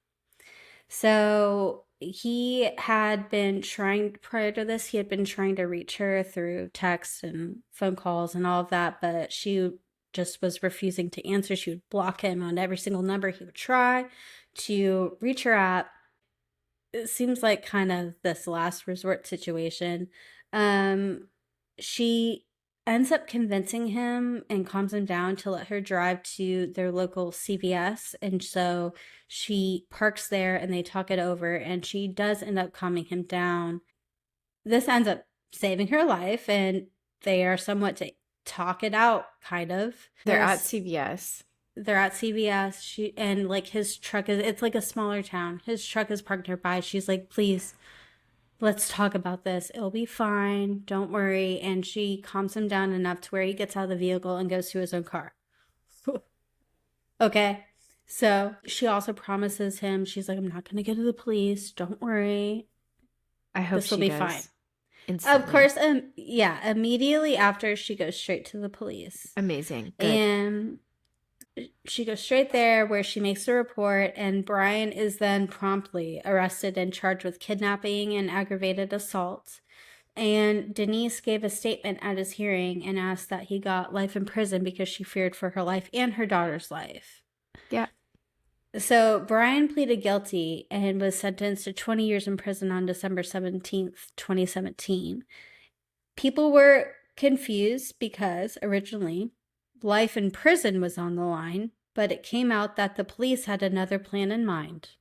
Speaker 2: So he had been trying, prior to this, he had been trying to reach her through text and phone calls and all of that, but she just was refusing to answer. She would block him on every single number he would try to reach her at. It seems like kind of this last resort situation. Um, she ends up convincing him and calms him down to let her drive to their local CVS. And so she parks there and they talk it over, and she does end up calming him down. This ends up saving her life, and they are somewhat to talk it out, kind of.
Speaker 1: They're at CVS.
Speaker 2: They're at CVS. She and like his truck is, it's like a smaller town. His truck is parked nearby. She's like, please, let's talk about this. It'll be fine. Don't worry. And she calms him down enough to where he gets out of the vehicle and goes to his own car. Okay. So she also promises him, she's like, I'm not going to go to the police. Don't worry.
Speaker 1: I hope
Speaker 2: This will
Speaker 1: she
Speaker 2: be fine.
Speaker 1: does.
Speaker 2: Of
Speaker 1: instantly.
Speaker 2: course, yeah, immediately after she goes straight to the police.
Speaker 1: Amazing. Good.
Speaker 2: And she goes straight there where she makes the report, and Brian is then promptly arrested and charged with kidnapping and aggravated assault. And Denise gave a statement at his hearing and asked that he got life in prison because she feared for her life and her daughter's life.
Speaker 1: Yeah.
Speaker 2: So Brian pleaded guilty and was sentenced to 20 years in prison on December 17th, 2017. People were confused because originally life in prison was on the line, but it came out that the police had another plan in mind.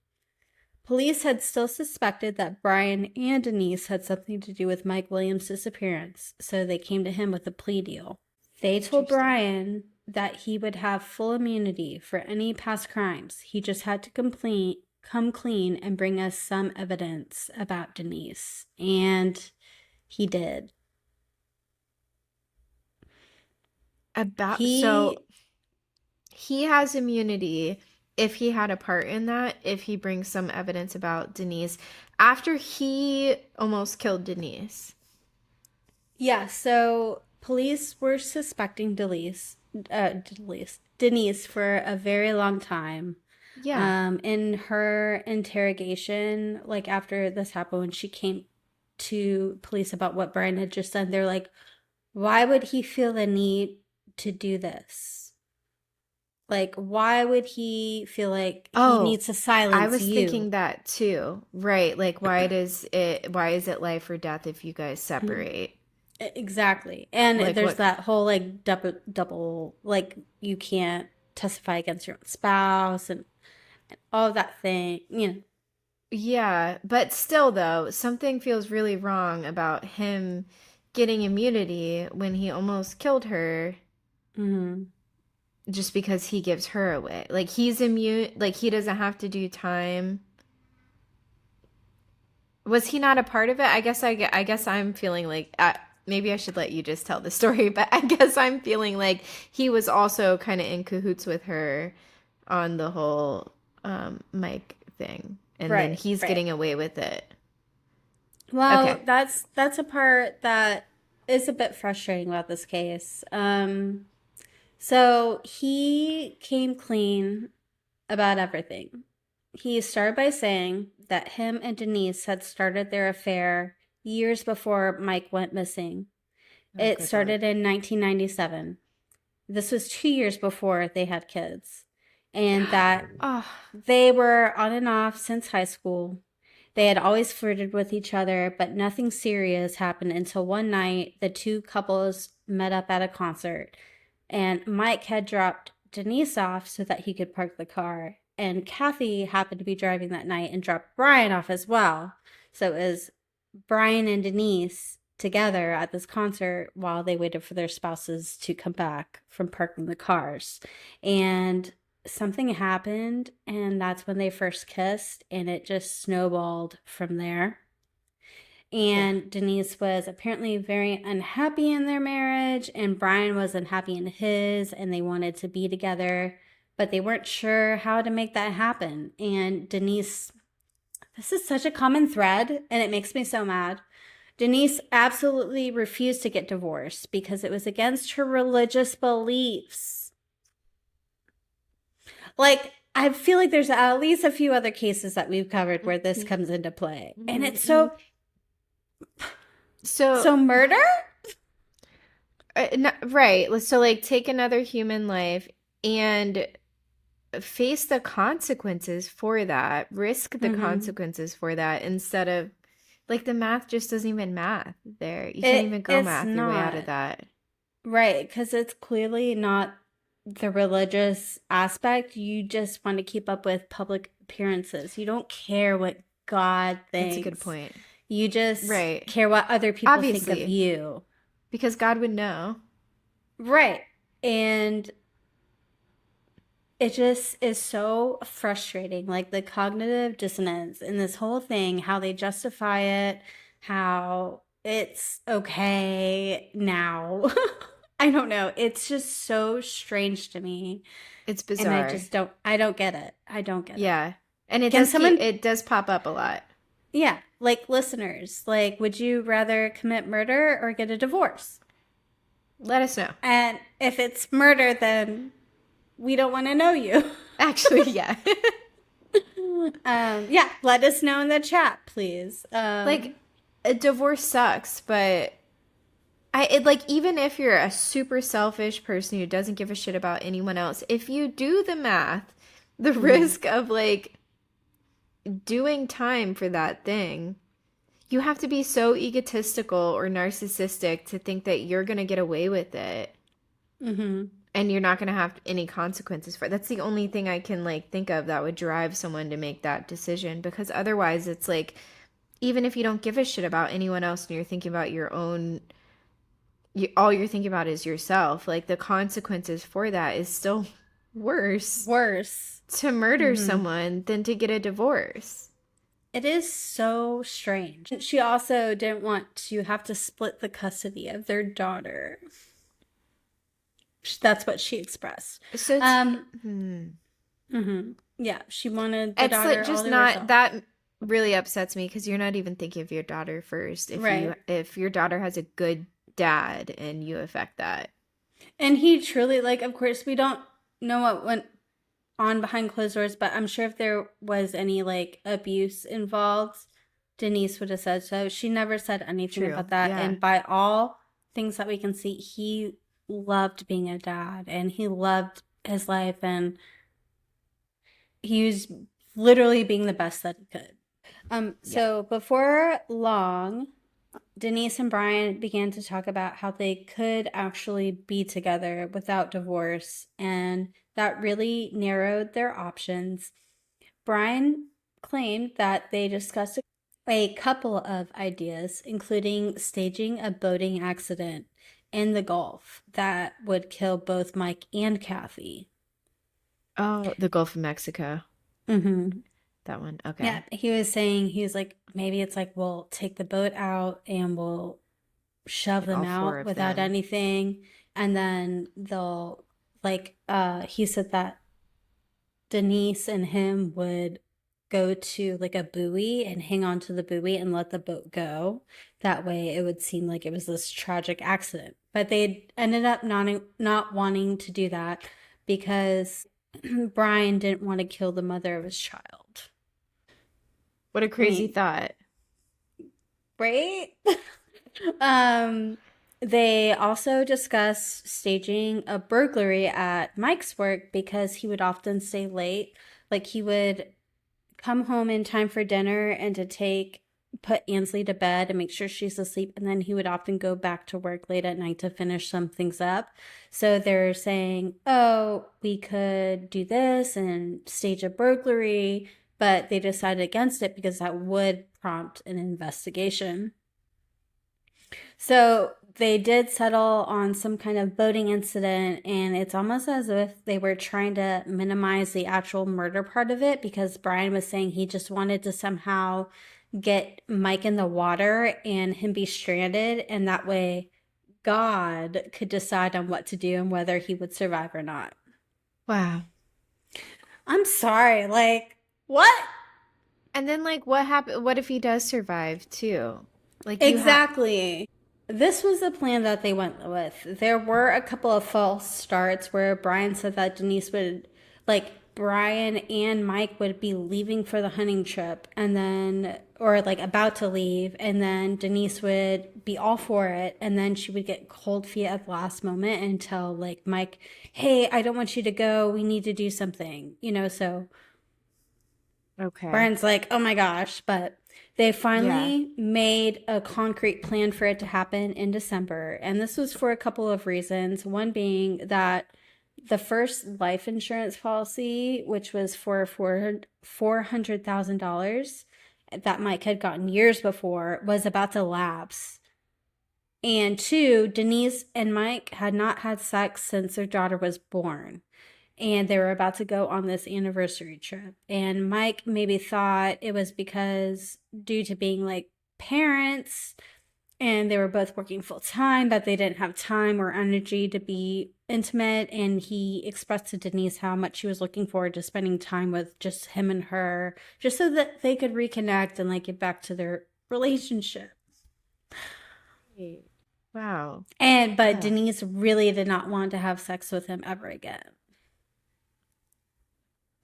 Speaker 2: Police had still suspected that Brian and Denise had something to do with Mike Williams' disappearance, so they came to him with a plea deal. They told
Speaker 1: Interesting.
Speaker 2: Brian that he would have full immunity for any past crimes. He just had to come clean and bring us some evidence about Denise. And he did.
Speaker 1: So
Speaker 2: He,
Speaker 1: he has immunity if he had a part in that, if he brings some evidence about Denise after he almost killed Denise.
Speaker 2: yeah, so police were suspecting Denise for a very long time.
Speaker 1: Yeah.
Speaker 2: In her interrogation, like after this happened, when she came to police about what Brian had just done, they're like, why would he feel the need to do this? Like, why would he feel like he
Speaker 1: Oh,
Speaker 2: needs to
Speaker 1: I
Speaker 2: silence
Speaker 1: was
Speaker 2: you?
Speaker 1: thinking that too. Right. Like why is it life or death if you guys separate?
Speaker 2: Exactly. And
Speaker 1: Like
Speaker 2: there's
Speaker 1: what
Speaker 2: that whole like double, like you can't testify against your own spouse and all of that thing, you know.
Speaker 1: Yeah, but still though, something feels really wrong about him getting immunity when he almost killed her
Speaker 2: Hmm.
Speaker 1: just because he gives her away. Like he's immune, like he doesn't have to do time. Was he not a part of it? I guess I'm feeling like maybe I should let you just tell the story, but I guess I'm feeling like he was also kind of in cahoots with her on the whole Mike thing, and then
Speaker 2: Right,
Speaker 1: he's
Speaker 2: right.
Speaker 1: getting away with it.
Speaker 2: Well,
Speaker 1: Okay.
Speaker 2: that's a part that is a bit frustrating about this case. So he came clean about everything. He started by saying that him and Denise had started their affair years before Mike went missing.
Speaker 1: Oh,
Speaker 2: It
Speaker 1: good Lord.
Speaker 2: started in 1997. This was 2 years before they had kids. And that
Speaker 1: Oh,
Speaker 2: they were on and off since high school. They had always flirted with each other, but nothing serious happened until one night the two couples met up at a concert. And Mike had dropped Denise off so that he could park the car. And Kathy happened to be driving that night and dropped Brian off as well. So it was Brian and Denise together at this concert while they waited for their spouses to come back from parking the cars. And something happened, and that's when they first kissed, and it just snowballed from there.
Speaker 1: yeah.
Speaker 2: And Denise was apparently very unhappy in their marriage, and Brian was unhappy in his, and they wanted to be together, but they weren't sure how to make that happen. And Denise, this is such a common thread, and it makes me so mad. Denise absolutely refused to get divorced because it was against her religious beliefs. Like, I feel like there's at least a few other cases that we've covered where this
Speaker 1: Mhm,
Speaker 2: comes into play. And
Speaker 1: mhm,
Speaker 2: it's
Speaker 1: mhm.
Speaker 2: so,
Speaker 1: So,
Speaker 2: so murder?
Speaker 1: right. So, like, take another human life and face the consequences for that, risk the
Speaker 2: Mm-hmm.
Speaker 1: consequences for that instead of, like, the math just doesn't even math there. You can't even go
Speaker 2: It's
Speaker 1: math your way out of
Speaker 2: not.
Speaker 1: that.
Speaker 2: Right, because it's clearly not the religious aspect. You just want to keep up with public appearances. You don't care what God
Speaker 1: That's a good
Speaker 2: thinks.
Speaker 1: point.
Speaker 2: You just
Speaker 1: Right.
Speaker 2: care what other people think of
Speaker 1: Obviously,
Speaker 2: you.
Speaker 1: because God would know.
Speaker 2: Right. And it just is so frustrating. Like the cognitive dissonance in this whole thing, how they justify it, how it's okay now. I don't know. It's just so strange to me.
Speaker 1: It's
Speaker 2: And
Speaker 1: bizarre.
Speaker 2: I don't get it. I don't get it.
Speaker 1: Yeah. And
Speaker 2: Can someone,
Speaker 1: it does pop up a lot.
Speaker 2: Yeah, like listeners, like, would you rather commit murder or get a divorce?
Speaker 1: Let us know.
Speaker 2: And if it's murder, then we don't want to know you.
Speaker 1: Actually, yeah.
Speaker 2: Yeah, let us know in the chat, please.
Speaker 1: Like a divorce sucks, but like even if you're a super selfish person who doesn't give a shit about anyone else, if you do the math, the
Speaker 2: mhm.
Speaker 1: risk of like doing time for that thing, you have to be so egotistical or narcissistic to think that you're going to get away with it
Speaker 2: Mhm.
Speaker 1: and you're not going to have any consequences for it. That's the only thing I can like think of that would drive someone to make that decision, because otherwise it's like even if you don't give a shit about anyone else and you're thinking about your own all you're thinking about is yourself, like the consequences for that is still worse
Speaker 2: Worse.
Speaker 1: to murder
Speaker 2: Mhm.
Speaker 1: someone than to get a divorce.
Speaker 2: It is so strange. She also didn't want to have to split the custody of their daughter. That's what she expressed.
Speaker 1: So
Speaker 2: Um, yeah, she wanted the
Speaker 1: it's like
Speaker 2: daughter all
Speaker 1: just
Speaker 2: to
Speaker 1: not
Speaker 2: herself.
Speaker 1: that really upsets me because you're not even thinking of your daughter first.
Speaker 2: Right.
Speaker 1: If your daughter has a good dad and you affect that.
Speaker 2: And he truly, like, of course, we don't know what went on behind closed doors, but I'm sure if there was any, like, abuse involved, Denise would have said so. She never said anything
Speaker 1: True.
Speaker 2: about that.
Speaker 1: Yeah.
Speaker 2: And by all things that we can see, he loved being a dad and he loved his life and he was literally being the best that he could.
Speaker 1: Yeah.
Speaker 2: So before long, Denise and Brian began to talk about how they could actually be together without divorce, and that really narrowed their options. Brian claimed that they discussed a couple of ideas, including staging a boating accident in the Gulf that would kill both Mike and Kathy.
Speaker 1: Oh, the Gulf of Mexico.
Speaker 2: Mm-hmm.
Speaker 1: That one.
Speaker 2: Yeah,
Speaker 1: Okay.
Speaker 2: he was saying, he was like, maybe it's like we'll take the boat out and we'll shove
Speaker 1: Like
Speaker 2: them
Speaker 1: all four
Speaker 2: out
Speaker 1: of
Speaker 2: without
Speaker 1: them.
Speaker 2: anything, and then they'll, like, he said that Denise and him would go to like a buoy and hang on to the buoy and let the boat go. That way it would seem like it was this tragic accident. But they ended up not wanting to do that because Brian didn't want to kill the mother of his child.
Speaker 1: What a
Speaker 2: I
Speaker 1: crazy
Speaker 2: mean,
Speaker 1: thought.
Speaker 2: right? um, they also discussed staging a burglary at Mike's work because he would often stay late. Like he would come home in time for dinner and to put Ansley to bed and make sure she's asleep, and then he would often go back to work late at night to finish some things up. So they're saying, oh, we could do this and stage a burglary, but they decided against it because that would prompt an investigation. So they did settle on some kind of boating incident, and it's almost as if they were trying to minimize the actual murder part of it because Brian was saying he just wanted to somehow get Mike in the water and him be stranded, and that way God could decide on what to do and whether he would survive or not.
Speaker 1: Wow.
Speaker 2: I'm sorry, like, what?
Speaker 1: And then like what happened? What if he does survive too? Like you have
Speaker 2: Exactly. This was the plan that they went with. There were a couple of false starts where Brian said that Denise would, like, Brian and Mike would be leaving for the hunting trip and then, or like about to leave, and then Denise would be all for it, and then she would get cold feet at the last moment and tell, like, Mike, hey, I don't want you to go. We need to do something, so
Speaker 1: Okay.
Speaker 2: Brian's like, oh my gosh. But they
Speaker 1: Yeah.
Speaker 2: finally made a concrete plan for it to happen in December. And this was for a couple of reasons. One being that the first life insurance policy, which was for $400,000 that Mike had gotten years before, was about to lapse. And two, Denise and Mike had not had sex since their daughter was born, and they were about to go on this anniversary trip. And Mike maybe thought it was because, due to being like parents, and they were both working full time, that they didn't have time or energy to be intimate. And he expressed to Denise how much he was looking forward to spending time with just him and her, just so that they could reconnect and like get back to their relationship.
Speaker 1: Wow.
Speaker 2: But
Speaker 1: Yeah.
Speaker 2: Denise really did not want to have sex with him ever again.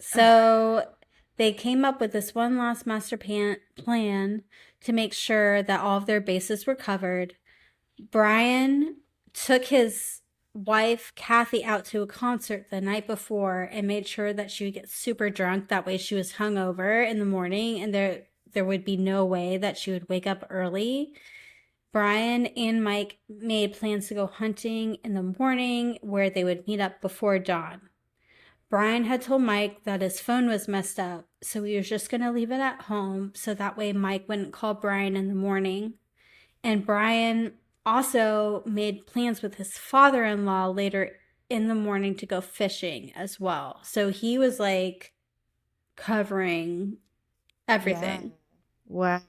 Speaker 2: So they came up with this one last plan to make sure that all of their bases were covered. Brian took his wife, Kathy, out to a concert the night before and made sure that she would get super drunk. That way she was hungover in the morning and there would be no way that she would wake up early. Brian and Mike made plans to go hunting in the morning where they would meet up before dawn. Brian had told Mike that his phone was messed up, so he was just going to leave it at home so that way Mike wouldn't call Brian in the morning. And Brian also made plans with his father-in-law later in the morning to go fishing as well. So he was like covering everything.
Speaker 1: Yeah. Wow.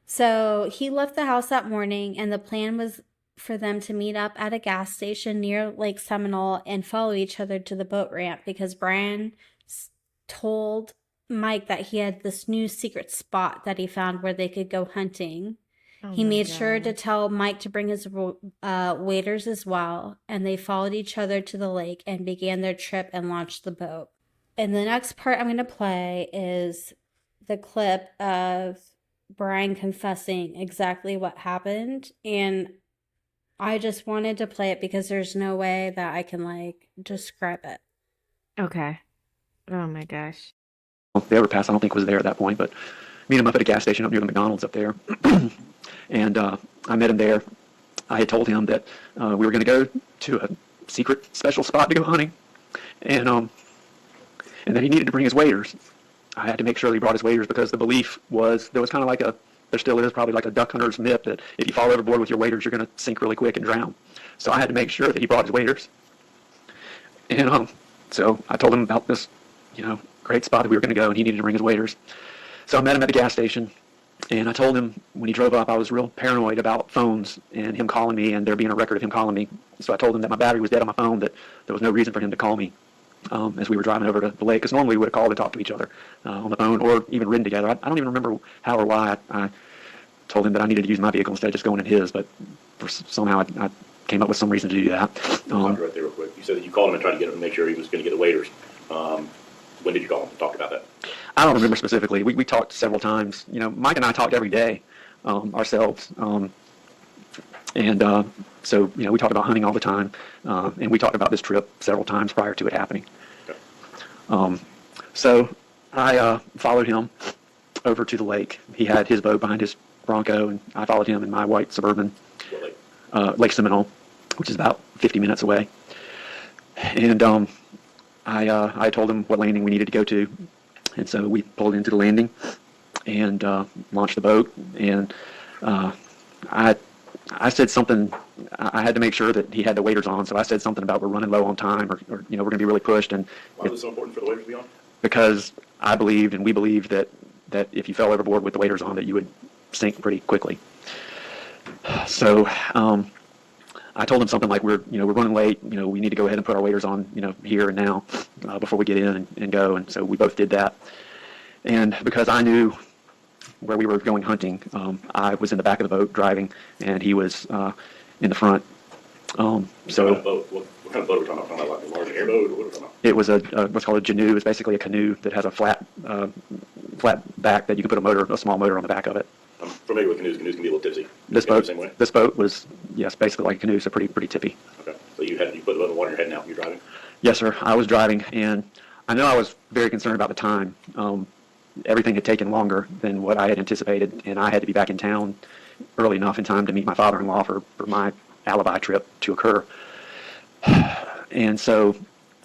Speaker 2: So he left the house that morning, and the plan was for them to meet up at a gas station near Lake Seminole and follow each other to the boat ramp because Brian told Mike that he had this new secret spot that he found where they could go hunting.
Speaker 1: Oh
Speaker 2: He
Speaker 1: my
Speaker 2: made sure to
Speaker 1: God.
Speaker 2: tell Mike to bring his waders as well, and they followed each other to the lake and began their trip and launched the boat. And the next part I'm going to play is the clip of Brian confessing exactly what happened. And I just wanted to play it because there's no way that I can like describe it.
Speaker 1: Okay. Oh my gosh.
Speaker 3: The overpass I don't think was there at that point, but meet him up at a gas station up near the McDonald's up there. And I met him there. I had told him that we were going to go to a secret special spot to go hunting, and that he needed to bring his waders. I had to make sure that he brought his waders because the belief was there was kind of like there still is probably like a duck hunter's myth that if you fall overboard with your waders, you're going to sink really quick and drown. So I had to make sure that he brought his waders. And so I told him about this, great spot that we were going to go, and he needed to bring his waders. So I met him at the gas station, and I told him when he drove up, I was real paranoid about phones and him calling me and there being a record of him calling me. So I told him that my battery was dead on my phone, that there was no reason for him to call me as we were driving over to the lake, because normally we would have called and talked to each other on the phone or even ridden together. I don't even remember how or why I told him that I needed to use my vehicle instead of just going in his, but somehow I came up with some reason to do that.
Speaker 4: Right there real quick. You said that you called him and tried to get him to make sure he was going to get the waders. When did you call him and talk about that?
Speaker 3: I don't remember specifically. We talked several times. Mike and I talked every day ourselves. So we talked about hunting all the time, and we talked about this trip several times prior to it happening.
Speaker 4: Okay.
Speaker 3: So I followed him over to the lake. He had his boat behind his Bronco, and I followed him in my white Suburban,
Speaker 4: What lake?
Speaker 3: Lake Seminole, which is about 50 minutes away. And I told him what landing we needed to go to, and so we pulled into the landing and launched the boat. And I said something. I had to make sure that he had the waders on, so I said something about we're running low on time, or we're going to be really pushed. And
Speaker 4: Why was it so important for the waders to be on?
Speaker 3: because I believed and we believed that if you fell overboard with the waders on, that you would sink pretty quickly. So I told him something like we're running late. We need to go ahead and put our waders on, here and now before we get in and go. And so we both did that. And because I knew where we were going hunting, I was in the back of the boat driving, and he was in the front.
Speaker 4: What kind of boat? What kind of boat are we talking about? Talking about like a large airboat, or what are we talking about?
Speaker 3: It was what's called a canoe. It's basically a canoe that has a flat back that you can put a small motor on the back of it.
Speaker 4: I'm familiar with canoes. Canoes can be a little tipsy.
Speaker 3: This
Speaker 4: Is it the
Speaker 3: boat,
Speaker 4: same way?
Speaker 3: this boat was, yes, basically like a canoe, so pretty tippy.
Speaker 4: Okay. So you put the boat in the water and you're heading out. You're driving.
Speaker 3: Yes, sir. I was driving, and I know I was very concerned about the time. Everything had taken longer than what I had anticipated, and I had to be back in town early enough in time to meet my father-in-law for my alibi trip to occur. And so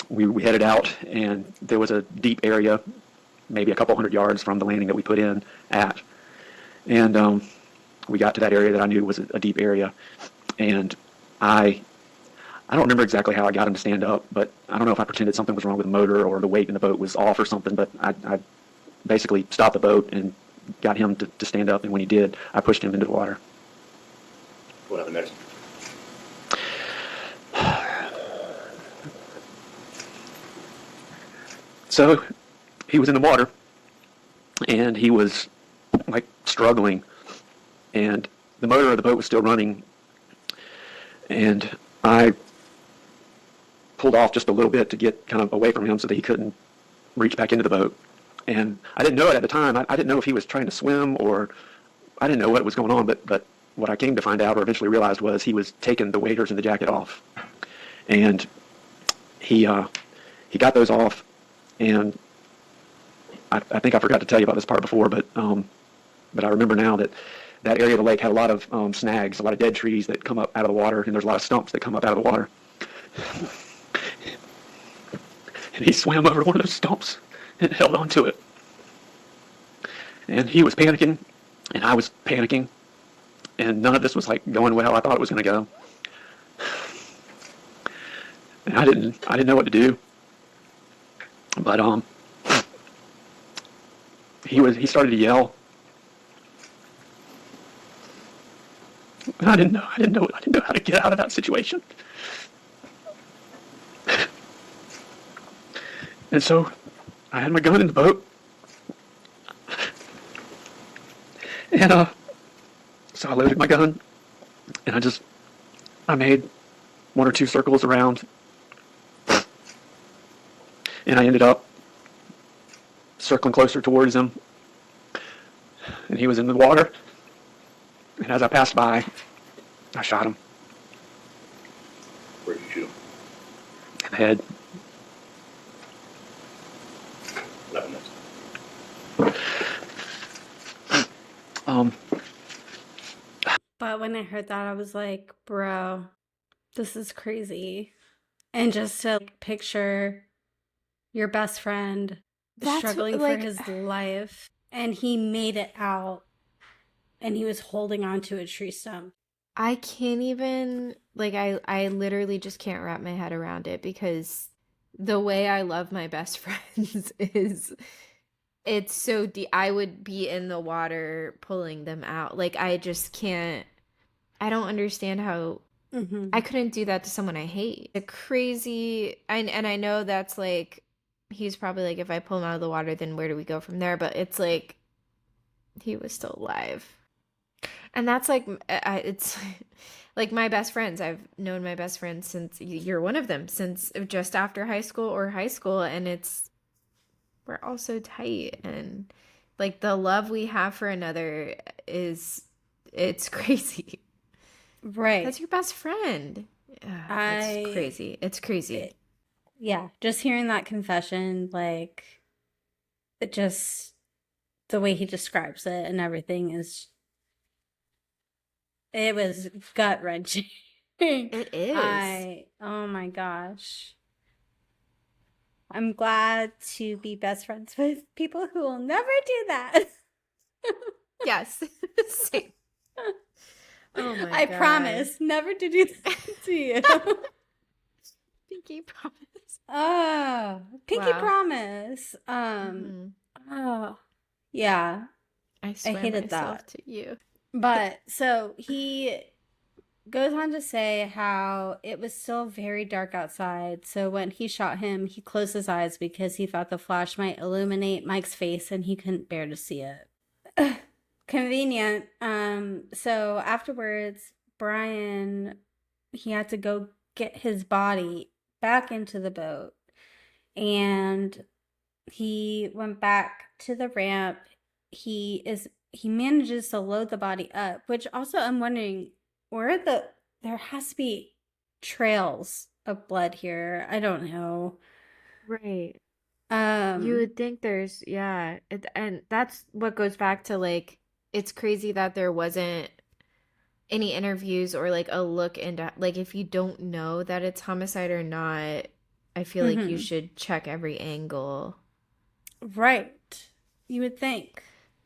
Speaker 3: we headed out, and there was a deep area, maybe a couple hundred yards from the landing that we put in at. And we got to that area that I knew was a deep area, and I don't remember exactly how I got him to stand up, but I don't know if I pretended something was wrong with the motor or the weight in the boat was off or something, but I basically stopped the boat and got him to stand up, and when he did, I pushed him into the water.
Speaker 4: What happened next?
Speaker 3: So he was in the water, and he was like struggling, and the motor of the boat was still running, and I pulled off just a little bit to get kind of away from him so that he couldn't reach back into the boat. And I didn't know it at the time. I didn't know if he was trying to swim, or I didn't know what was going on, but what I came to find out or eventually realized was he was taking the waders and the jacket off. And he got those off, and I think I forgot to tell you about this part before, but I remember now that that area of the lake had a lot of snags, a lot of dead trees that come up out of the water, and there's a lot of stumps that come up out of the water. And he swam over one of those stumps and held on to it. And he was panicking, and I was panicking, and none of this was like going well. I thought it was going to go, and I didn't know what to do. But he started to yell, and I didn't know how to get out of that situation. And so I had my gun in the boat, and so I loaded my gun, and I made 1 or 2 circles around, and I ended up circling closer towards him, and he was in the water, and as I passed by, I shot him
Speaker 4: Where did you shoot him?
Speaker 3: in the head.
Speaker 4: What happened next?
Speaker 2: But when I heard that, I was like, bro, this is crazy. And just to picture your best friend
Speaker 1: That's
Speaker 2: struggling for
Speaker 1: like,
Speaker 2: his life, and he made it out, and he was holding onto a tree stump.
Speaker 1: I can't even, like, I literally just can't wrap my head around it because the way I love my best friends is it's so deep. I would be in the water pulling them out. Like, I just can't, I don't understand how I couldn't do that to someone I hate. A crazy, and I know that's like, he's probably like, if I pull him out of the water, then where do we go from there? But it's like, he was still alive. And that's like, it's like my best friends. I've known my best friends since you're one of them, since just after high school or high school. And we're all so tight. And like the love we have for another it's crazy.
Speaker 2: Right.
Speaker 1: That's your best friend. It's crazy. It's crazy.
Speaker 2: Yeah, just hearing that confession, like, it just, the way he describes it and everything it was gut wrenching.
Speaker 1: It is.
Speaker 2: Oh my gosh. I'm glad to be best friends with people who will never do that.
Speaker 1: Yes. Same. Oh my
Speaker 2: I
Speaker 1: God.
Speaker 2: promise never to do that to you.
Speaker 1: Pinky promise.
Speaker 2: Oh, pinky
Speaker 1: Wow.
Speaker 2: promise.
Speaker 1: Mhm.
Speaker 2: Oh, yeah.
Speaker 1: I swear
Speaker 2: hated
Speaker 1: myself
Speaker 2: that.
Speaker 1: to you.
Speaker 2: But so he goes on to say how it was still very dark outside. So when he shot him, he closed his eyes because he thought the flash might illuminate Mike's face and he couldn't bear to see it. Convenient. So afterwards, Brian, he had to go get his body back into the boat, and he went back to the ramp. He manages to load the body up, which also I'm wondering there has to be trails of blood here. I don't know.
Speaker 1: Right. You
Speaker 2: Um,
Speaker 1: would think and that's what goes back to like, it's crazy that there wasn't any interviews or like a look into, like, if you don't know that it's homicide or not, I feel like you should check every angle.
Speaker 2: right. You would think.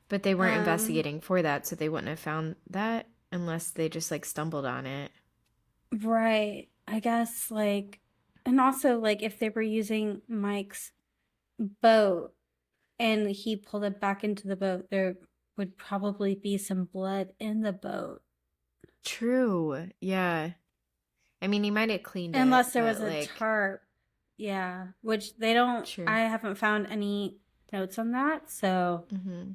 Speaker 1: But they weren't investigating for that, so they wouldn't have found that unless they just like stumbled on it.
Speaker 2: Right. I guess, like, and also, like, if they were using Mike's boat and he pulled it back into the boat, there would probably be some blood in the boat.
Speaker 1: True. Yeah. I mean, he might have cleaned it,
Speaker 2: Unless there was
Speaker 1: but
Speaker 2: a
Speaker 1: like,
Speaker 2: tarp. Yeah, which they don't,
Speaker 1: true.
Speaker 2: I haven't found any notes on that. So
Speaker 1: Mm-hmm.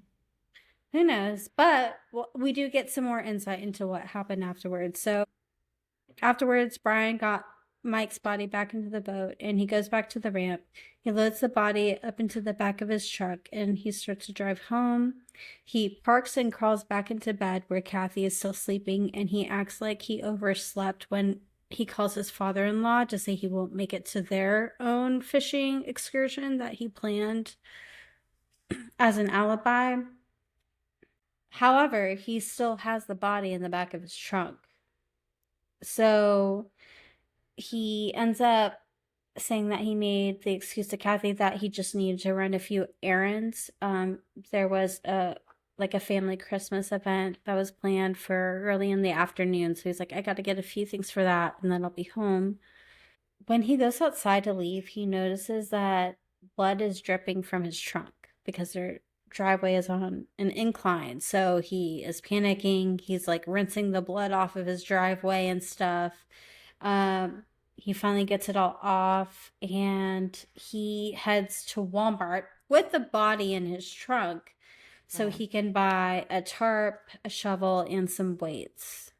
Speaker 2: who knows? But we do get some more insight into what happened afterwards. So afterwards, Brian got Mike's body back into the boat and he goes back to the ramp. He loads the body up into the back of his truck and he starts to drive home. He parks and crawls back into bed where Kathy is still sleeping, and he acts like he overslept when he calls his father-in-law to say he won't make it to their own fishing excursion that he planned as an alibi. However, he still has the body in the back of his trunk. So he ends up saying that he made the excuse to Kathy that he just needed to run a few errands. There was a family Christmas event that was planned for early in the afternoon. So he's like, I got to get a few things for that and then I'll be home. When he goes outside to leave, he notices that blood is dripping from his trunk because their driveway is on an incline. So he is panicking. He's like rinsing the blood off of his driveway and stuff. Um, he finally gets it all off and he heads to Walmart with the body in his trunk so he can buy a tarp, a shovel, and some weights.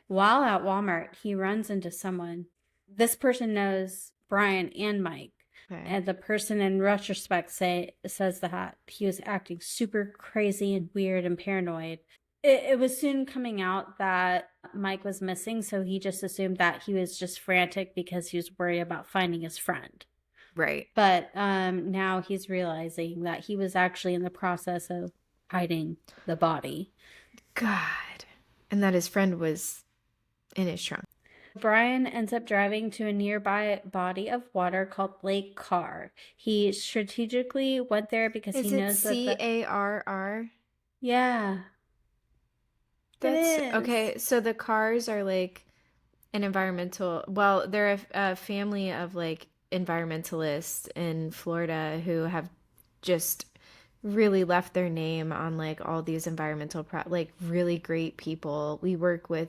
Speaker 2: While at Walmart, he runs into someone. This person knows Brian and Mike.
Speaker 1: Okay.
Speaker 2: And the person in retrospect says that he was acting super crazy and weird and paranoid. It was soon coming out that Mike was missing, so he just assumed that he was just frantic because he was worried about finding his friend.
Speaker 1: Right.
Speaker 2: But now he's realizing that he was actually in the process of hiding the body.
Speaker 1: God. And that his friend was in his trunk.
Speaker 2: Brian ends up driving to a nearby body of water called Lake Carr. He strategically went there because
Speaker 1: Is
Speaker 2: he
Speaker 1: it
Speaker 2: knows that
Speaker 1: Carr?
Speaker 2: Yeah.
Speaker 1: That's
Speaker 2: It is.
Speaker 1: okay. So the Cars are like an environmental, well, they're a family of like environmentalists in Florida who have just really left their name on like all these like really great people. We work with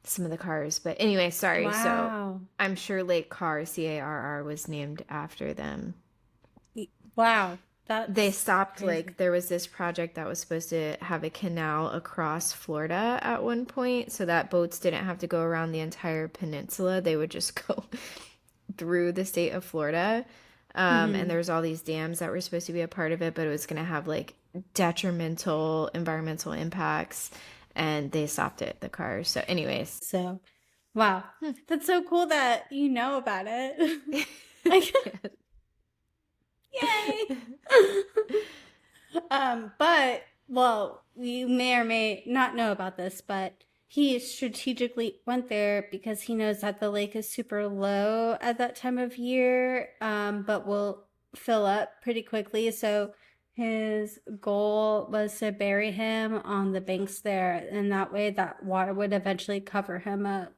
Speaker 1: some of the cars, but anyway, sorry. So
Speaker 2: Wow.
Speaker 1: I'm sure Lake Carr, Carr, was named after them.
Speaker 2: Wow.
Speaker 1: They
Speaker 2: That's
Speaker 1: stopped,
Speaker 2: crazy.
Speaker 1: like there was this project that was supposed to have a canal across Florida at one point so that boats didn't have to go around the entire peninsula. They would just go through the state of Florida. And there was all these dams that were supposed to be a part of it, but it was going to have like detrimental environmental impacts, and they stopped it, the cars. So anyways.
Speaker 2: So, wow. That's so cool that you know about it. Like, yay. But, well, you may or may not know about this, but he strategically went there because he knows that the lake is super low at that time of year, but will fill up pretty quickly. So his goal was to bury him on the banks there, and that way that water would eventually cover him up.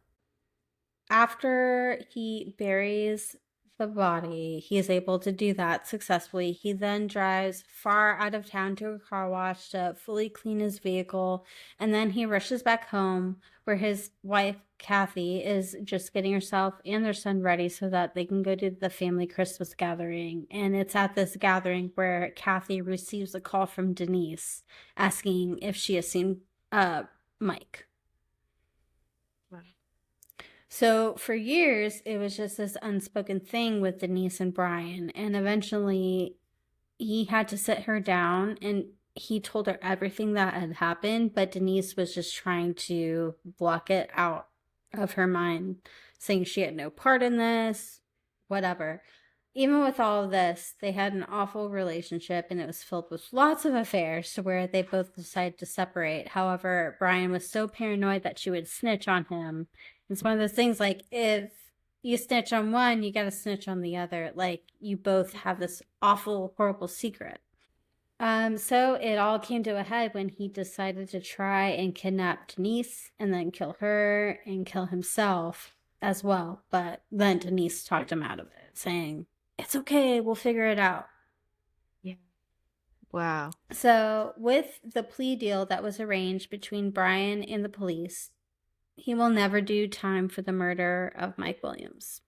Speaker 2: After he buries the body, he is able to do that successfully. He then drives far out of town to a car wash to fully clean his vehicle, and then he rushes back home where his wife, Kathy, is just getting herself and their son ready so that they can go to the family Christmas gathering. And it's at this gathering where Kathy receives a call from Denise asking if she has seen Mike. So for years, it was just this unspoken thing with Denise and Brian. And eventually, he had to sit her down and he told her everything that had happened. But Denise was just trying to block it out of her mind, saying she had no part in this, whatever. Even with all of this, they had an awful relationship and it was filled with lots of affairs to where they both decided to separate. However, Brian was so paranoid that she would snitch on him. It's one of those things like if you snitch on one, you got to snitch on the other. Like you both have this awful, horrible secret. So it all came to a head when he decided to try and kidnap Denise and then kill her and kill himself as well. But then Denise talked him out of it, saying, "It's okay, we'll figure it out."
Speaker 1: Yeah. Wow.
Speaker 2: So, with the plea deal that was arranged between Brian and the police, he will never do time for the murder of Mike Williams.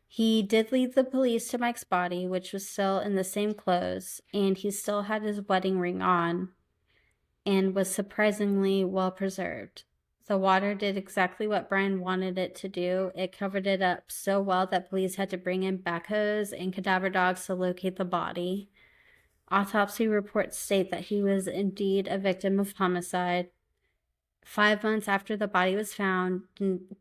Speaker 2: He did lead the police to Mike's body, which was still in the same clothes, and he still had his wedding ring on and was surprisingly well preserved. The water did exactly what Brian wanted it to do. It covered it up so well that police had to bring in backhoes and cadaver dogs to locate the body. Autopsy reports state that he was indeed a victim of homicide. 5 months after the body was found,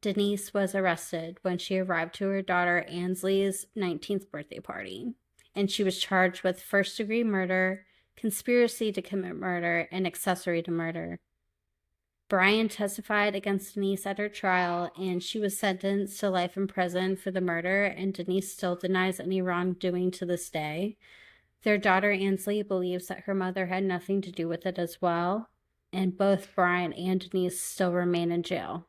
Speaker 2: Denise was arrested when she arrived to her daughter Ansley's 19th birthday party, and she was charged with first-degree murder, conspiracy to commit murder, and accessory to murder. Brian testified against Denise at her trial, and she was sentenced to life in prison for the murder, and Denise still denies any wrongdoing to this day. Their daughter Ansley believes that her mother had nothing to do with it as well, and both Brian and Denise still remain in jail.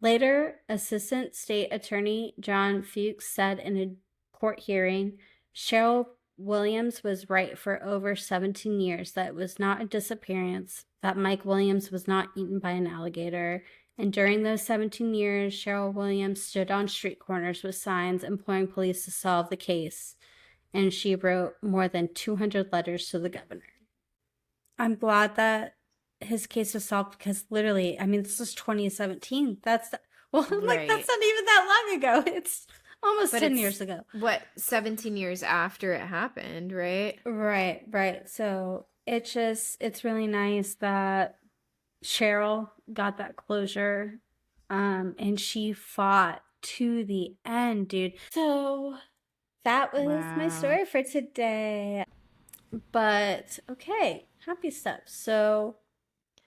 Speaker 2: Later, Assistant State Attorney John Fuchs said in a court hearing, Cheryl Williams was right for over 17 years that it was not a disappearance, that Mike Williams was not eaten by an alligator, and during those 17 years, Cheryl Williams stood on street corners with signs imploring police to solve the case, and she wrote more than 200 letters to the governor. I'm glad that his case was solved because literally, I mean, this is 2017. That's like,
Speaker 1: Right.
Speaker 2: that's not even that long ago. It's almost
Speaker 1: But
Speaker 2: 10
Speaker 1: it's,
Speaker 2: years ago.
Speaker 1: What, 17 years after it happened, right?
Speaker 2: Right. So it's really nice that Cheryl got that closure. And she fought to the end, dude. So that was my
Speaker 1: Wow.
Speaker 2: story for today. But okay, happy stuff. So,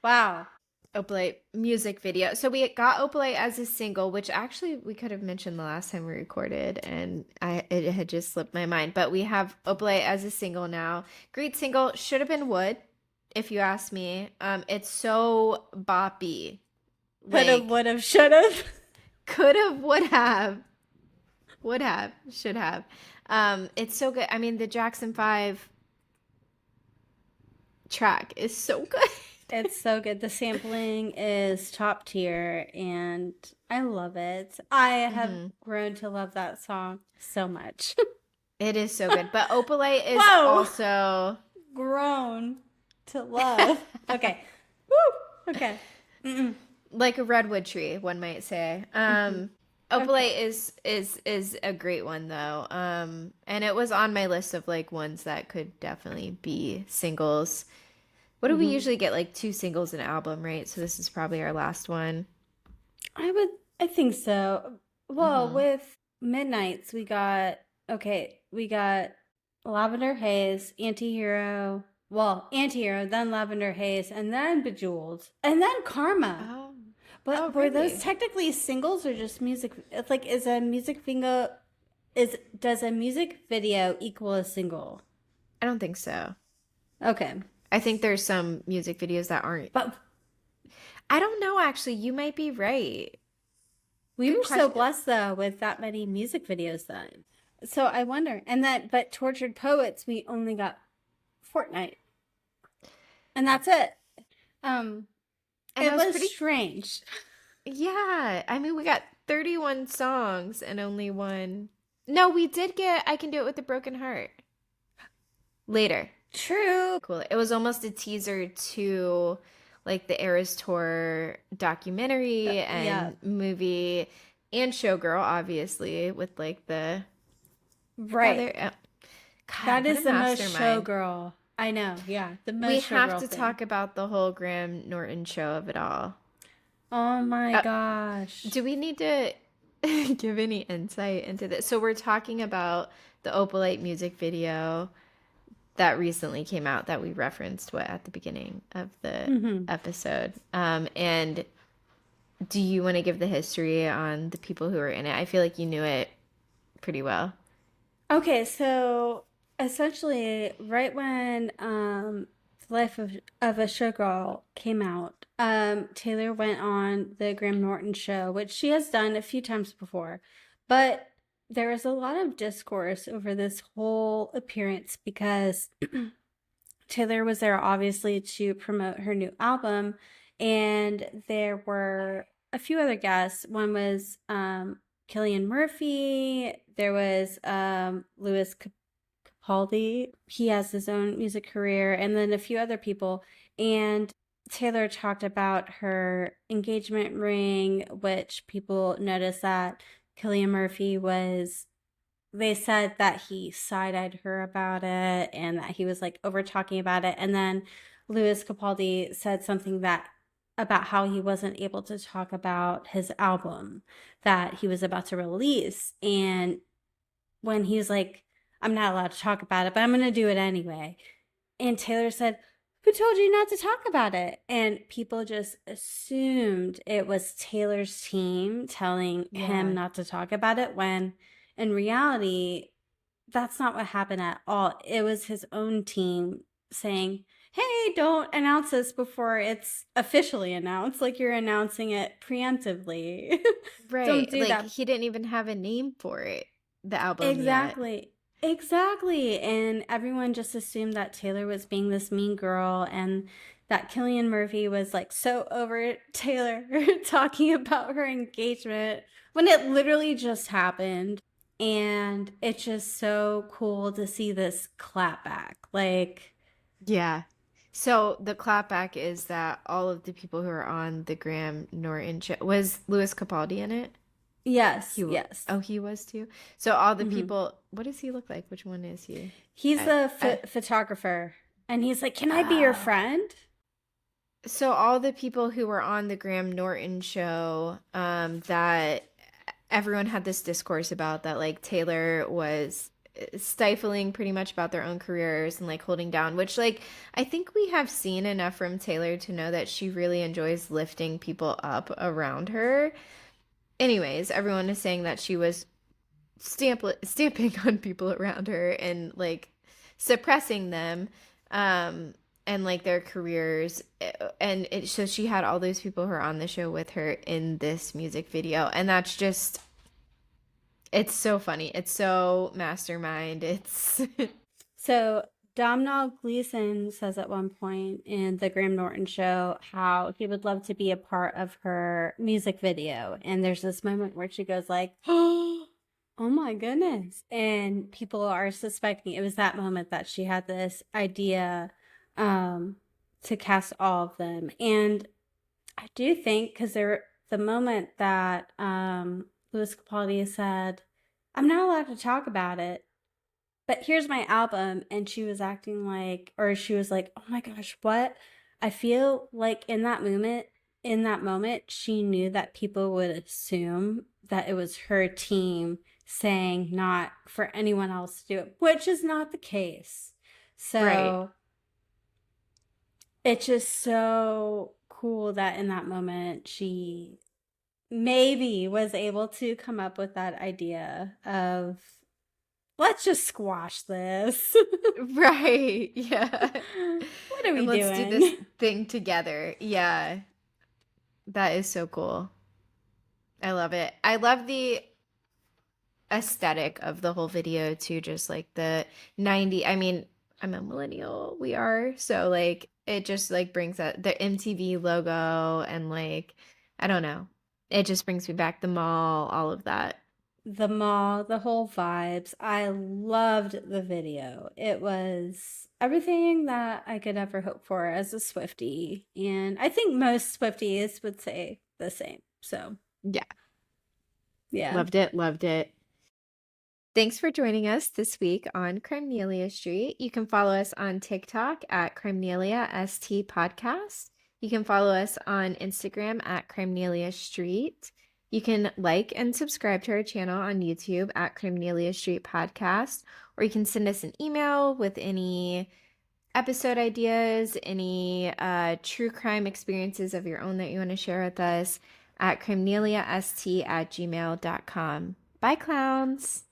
Speaker 2: wow.
Speaker 1: Opalite music video. So we got Opalite as a single, which actually we could have mentioned the last time we recorded, and it had just slipped my mind. But we have Opalite as a single now. Great single. Should have been Wood, if you ask me. It's so boppy.
Speaker 2: Would have, should have.
Speaker 1: Could have, would have, should have. It's so good. I mean, the Jackson 5 track is so good.
Speaker 2: It's so good. The sampling is top tier, and I love it. I have grown to love that song so much.
Speaker 1: It is so good. But Opalite is
Speaker 2: Whoa.
Speaker 1: also
Speaker 2: Grown to love. Okay. Woo. Okay.
Speaker 1: like a redwood tree, one might say. Opalite is a great one though. And it was on my list of like ones that could definitely be singles. What do we usually get, like 2 singles an album, right? So this is probably our last one.
Speaker 2: I think so. Well, with Midnights, we got Lavender Haze, Antihero, then Lavender Haze, and then Bejeweled, and then Karma.
Speaker 1: Oh.
Speaker 2: But were those technically singles or just music? It's like, does a music video equal a single?
Speaker 1: I don't think so.
Speaker 2: Okay.
Speaker 1: I think there's some music videos that aren't.
Speaker 2: But
Speaker 1: I don't know, actually. You might be right.
Speaker 2: we
Speaker 1: Good
Speaker 2: were so
Speaker 1: question.
Speaker 2: blessed though with that many music videos then. So I wonder. But Tortured Poets, we only got Fortnite. And that's it.
Speaker 1: And
Speaker 2: It
Speaker 1: that was
Speaker 2: was
Speaker 1: pretty
Speaker 2: strange.
Speaker 1: Yeah, I mean, we got 31 songs and only one. No, we did get I Can Do It With a Broken Heart later.
Speaker 2: True.
Speaker 1: Cool. It was almost a teaser to like the Eras Tour documentary and movie and Showgirl, obviously, with like the
Speaker 2: Right.
Speaker 1: other. God,
Speaker 2: That
Speaker 1: what
Speaker 2: is
Speaker 1: a
Speaker 2: the most
Speaker 1: mastermind.
Speaker 2: showgirl. I know. Yeah. The most
Speaker 1: We
Speaker 2: showgirl
Speaker 1: have to
Speaker 2: thing.
Speaker 1: talk about the whole Graham Norton show of it all.
Speaker 2: Oh my gosh.
Speaker 1: Do we need to give any insight into this? So we're talking about the Opalite music video that recently came out that we referenced at the beginning of the episode. And do you want to give the history on the people who were in it? I feel like you knew it pretty well.
Speaker 2: Okay, so essentially, right when The Life of a Showgirl came out, Taylor went on the Graham Norton show, which she has done a few times before. But there was a lot of discourse over this whole appearance because Taylor was there obviously to promote her new album, and there were a few other guests. One was Killian Murphy. There was Louis Capaldi. He has his own music career, and then a few other people. And Taylor talked about her engagement ring, which people noticed that Killian Murphy was, they said that he side-eyed her about it and that he was like over talking about it. And then Louis Capaldi said something that about how he wasn't able to talk about his album that he was about to release. And when he was like, I'm not allowed to talk about it, but I'm going to do it anyway. And Taylor said, who told you not to talk about it? And people just assumed it was Taylor's team telling him not to talk about it, when in reality, that's not what happened at all. It was his own team saying, hey, don't announce this before it's officially announced. Like you're announcing it preemptively.
Speaker 1: Right.
Speaker 2: Don't do
Speaker 1: like
Speaker 2: that.
Speaker 1: he didn't even have a name for it, the album yet.
Speaker 2: Exactly. And everyone just assumed that Taylor was being this mean girl, and that Killian Murphy was like so over Taylor talking about her engagement when it literally just happened. And it's just so cool to see this clapback. Like,
Speaker 1: Yeah. So the clapback is that all of the people who are on the Graham Norton show, was Louis Capaldi in it?
Speaker 2: yes,
Speaker 1: He
Speaker 2: yes.
Speaker 1: Oh, he was too. So all the
Speaker 2: Mhm.
Speaker 1: people, what does he look like? Which one is he?
Speaker 2: He's
Speaker 1: I-
Speaker 2: the photographer. And he's like, can I be your
Speaker 1: Oh.
Speaker 2: friend?
Speaker 1: So all the people who were on the Graham Norton show, that everyone had this discourse about, that like Taylor was stifling pretty much about their own careers and like holding down, which like I think we have seen enough from Taylor to know that she really enjoys lifting people up around her. Anyways, everyone is saying that she was stamping on people around her and like suppressing them, and like their careers. And so she had all those people who are on the show with her in this music video, and that's just, it's so funny, it's so mastermind, it's
Speaker 2: So Domhnall Gleeson says at one point in the Graham Norton show how he would love to be a part of her music video. And there's this moment where she goes like, oh my goodness. And people are suspecting it was that moment that she had this idea to cast all of them. And I do think, because the moment that Louis Capaldi said, I'm not allowed to talk about it, but here's my album, and she was acting like, or she was like, oh my gosh, what? I feel like in that moment, she knew that people would assume that it was her team saying not for anyone else to do it, which is not the case. So
Speaker 1: Right.
Speaker 2: it's just so cool that in that moment she maybe was able to come up with that idea of, let's just squash this.
Speaker 1: Right. Yeah.
Speaker 2: What are we
Speaker 1: And let's
Speaker 2: doing?
Speaker 1: do this thing together. Yeah. That is so cool. I love it. I love the aesthetic of the whole video too, just like the 90, I mean, I'm a millennial, we are, so like it just like brings that the MTV logo, and like I don't know, it just brings me back, the mall, all of that.
Speaker 2: The mall, the whole vibes. I loved the video. It was everything that I could ever hope for as a Swiftie. And I think most Swifties would say the same. So,
Speaker 1: Yeah.
Speaker 2: yeah.
Speaker 1: Loved it, loved it. Thanks for joining us this week on Crimenelia Street. You can follow us on TikTok at Crimenelia ST Podcast. You can follow us on Instagram at Crimenelia Street. You can like and subscribe to our channel on YouTube at Crimenelia Street Podcast, or you can send us an email with any episode ideas, any true crime experiences of your own that you want to share with us at crimneliast@gmail.com. Bye, clowns.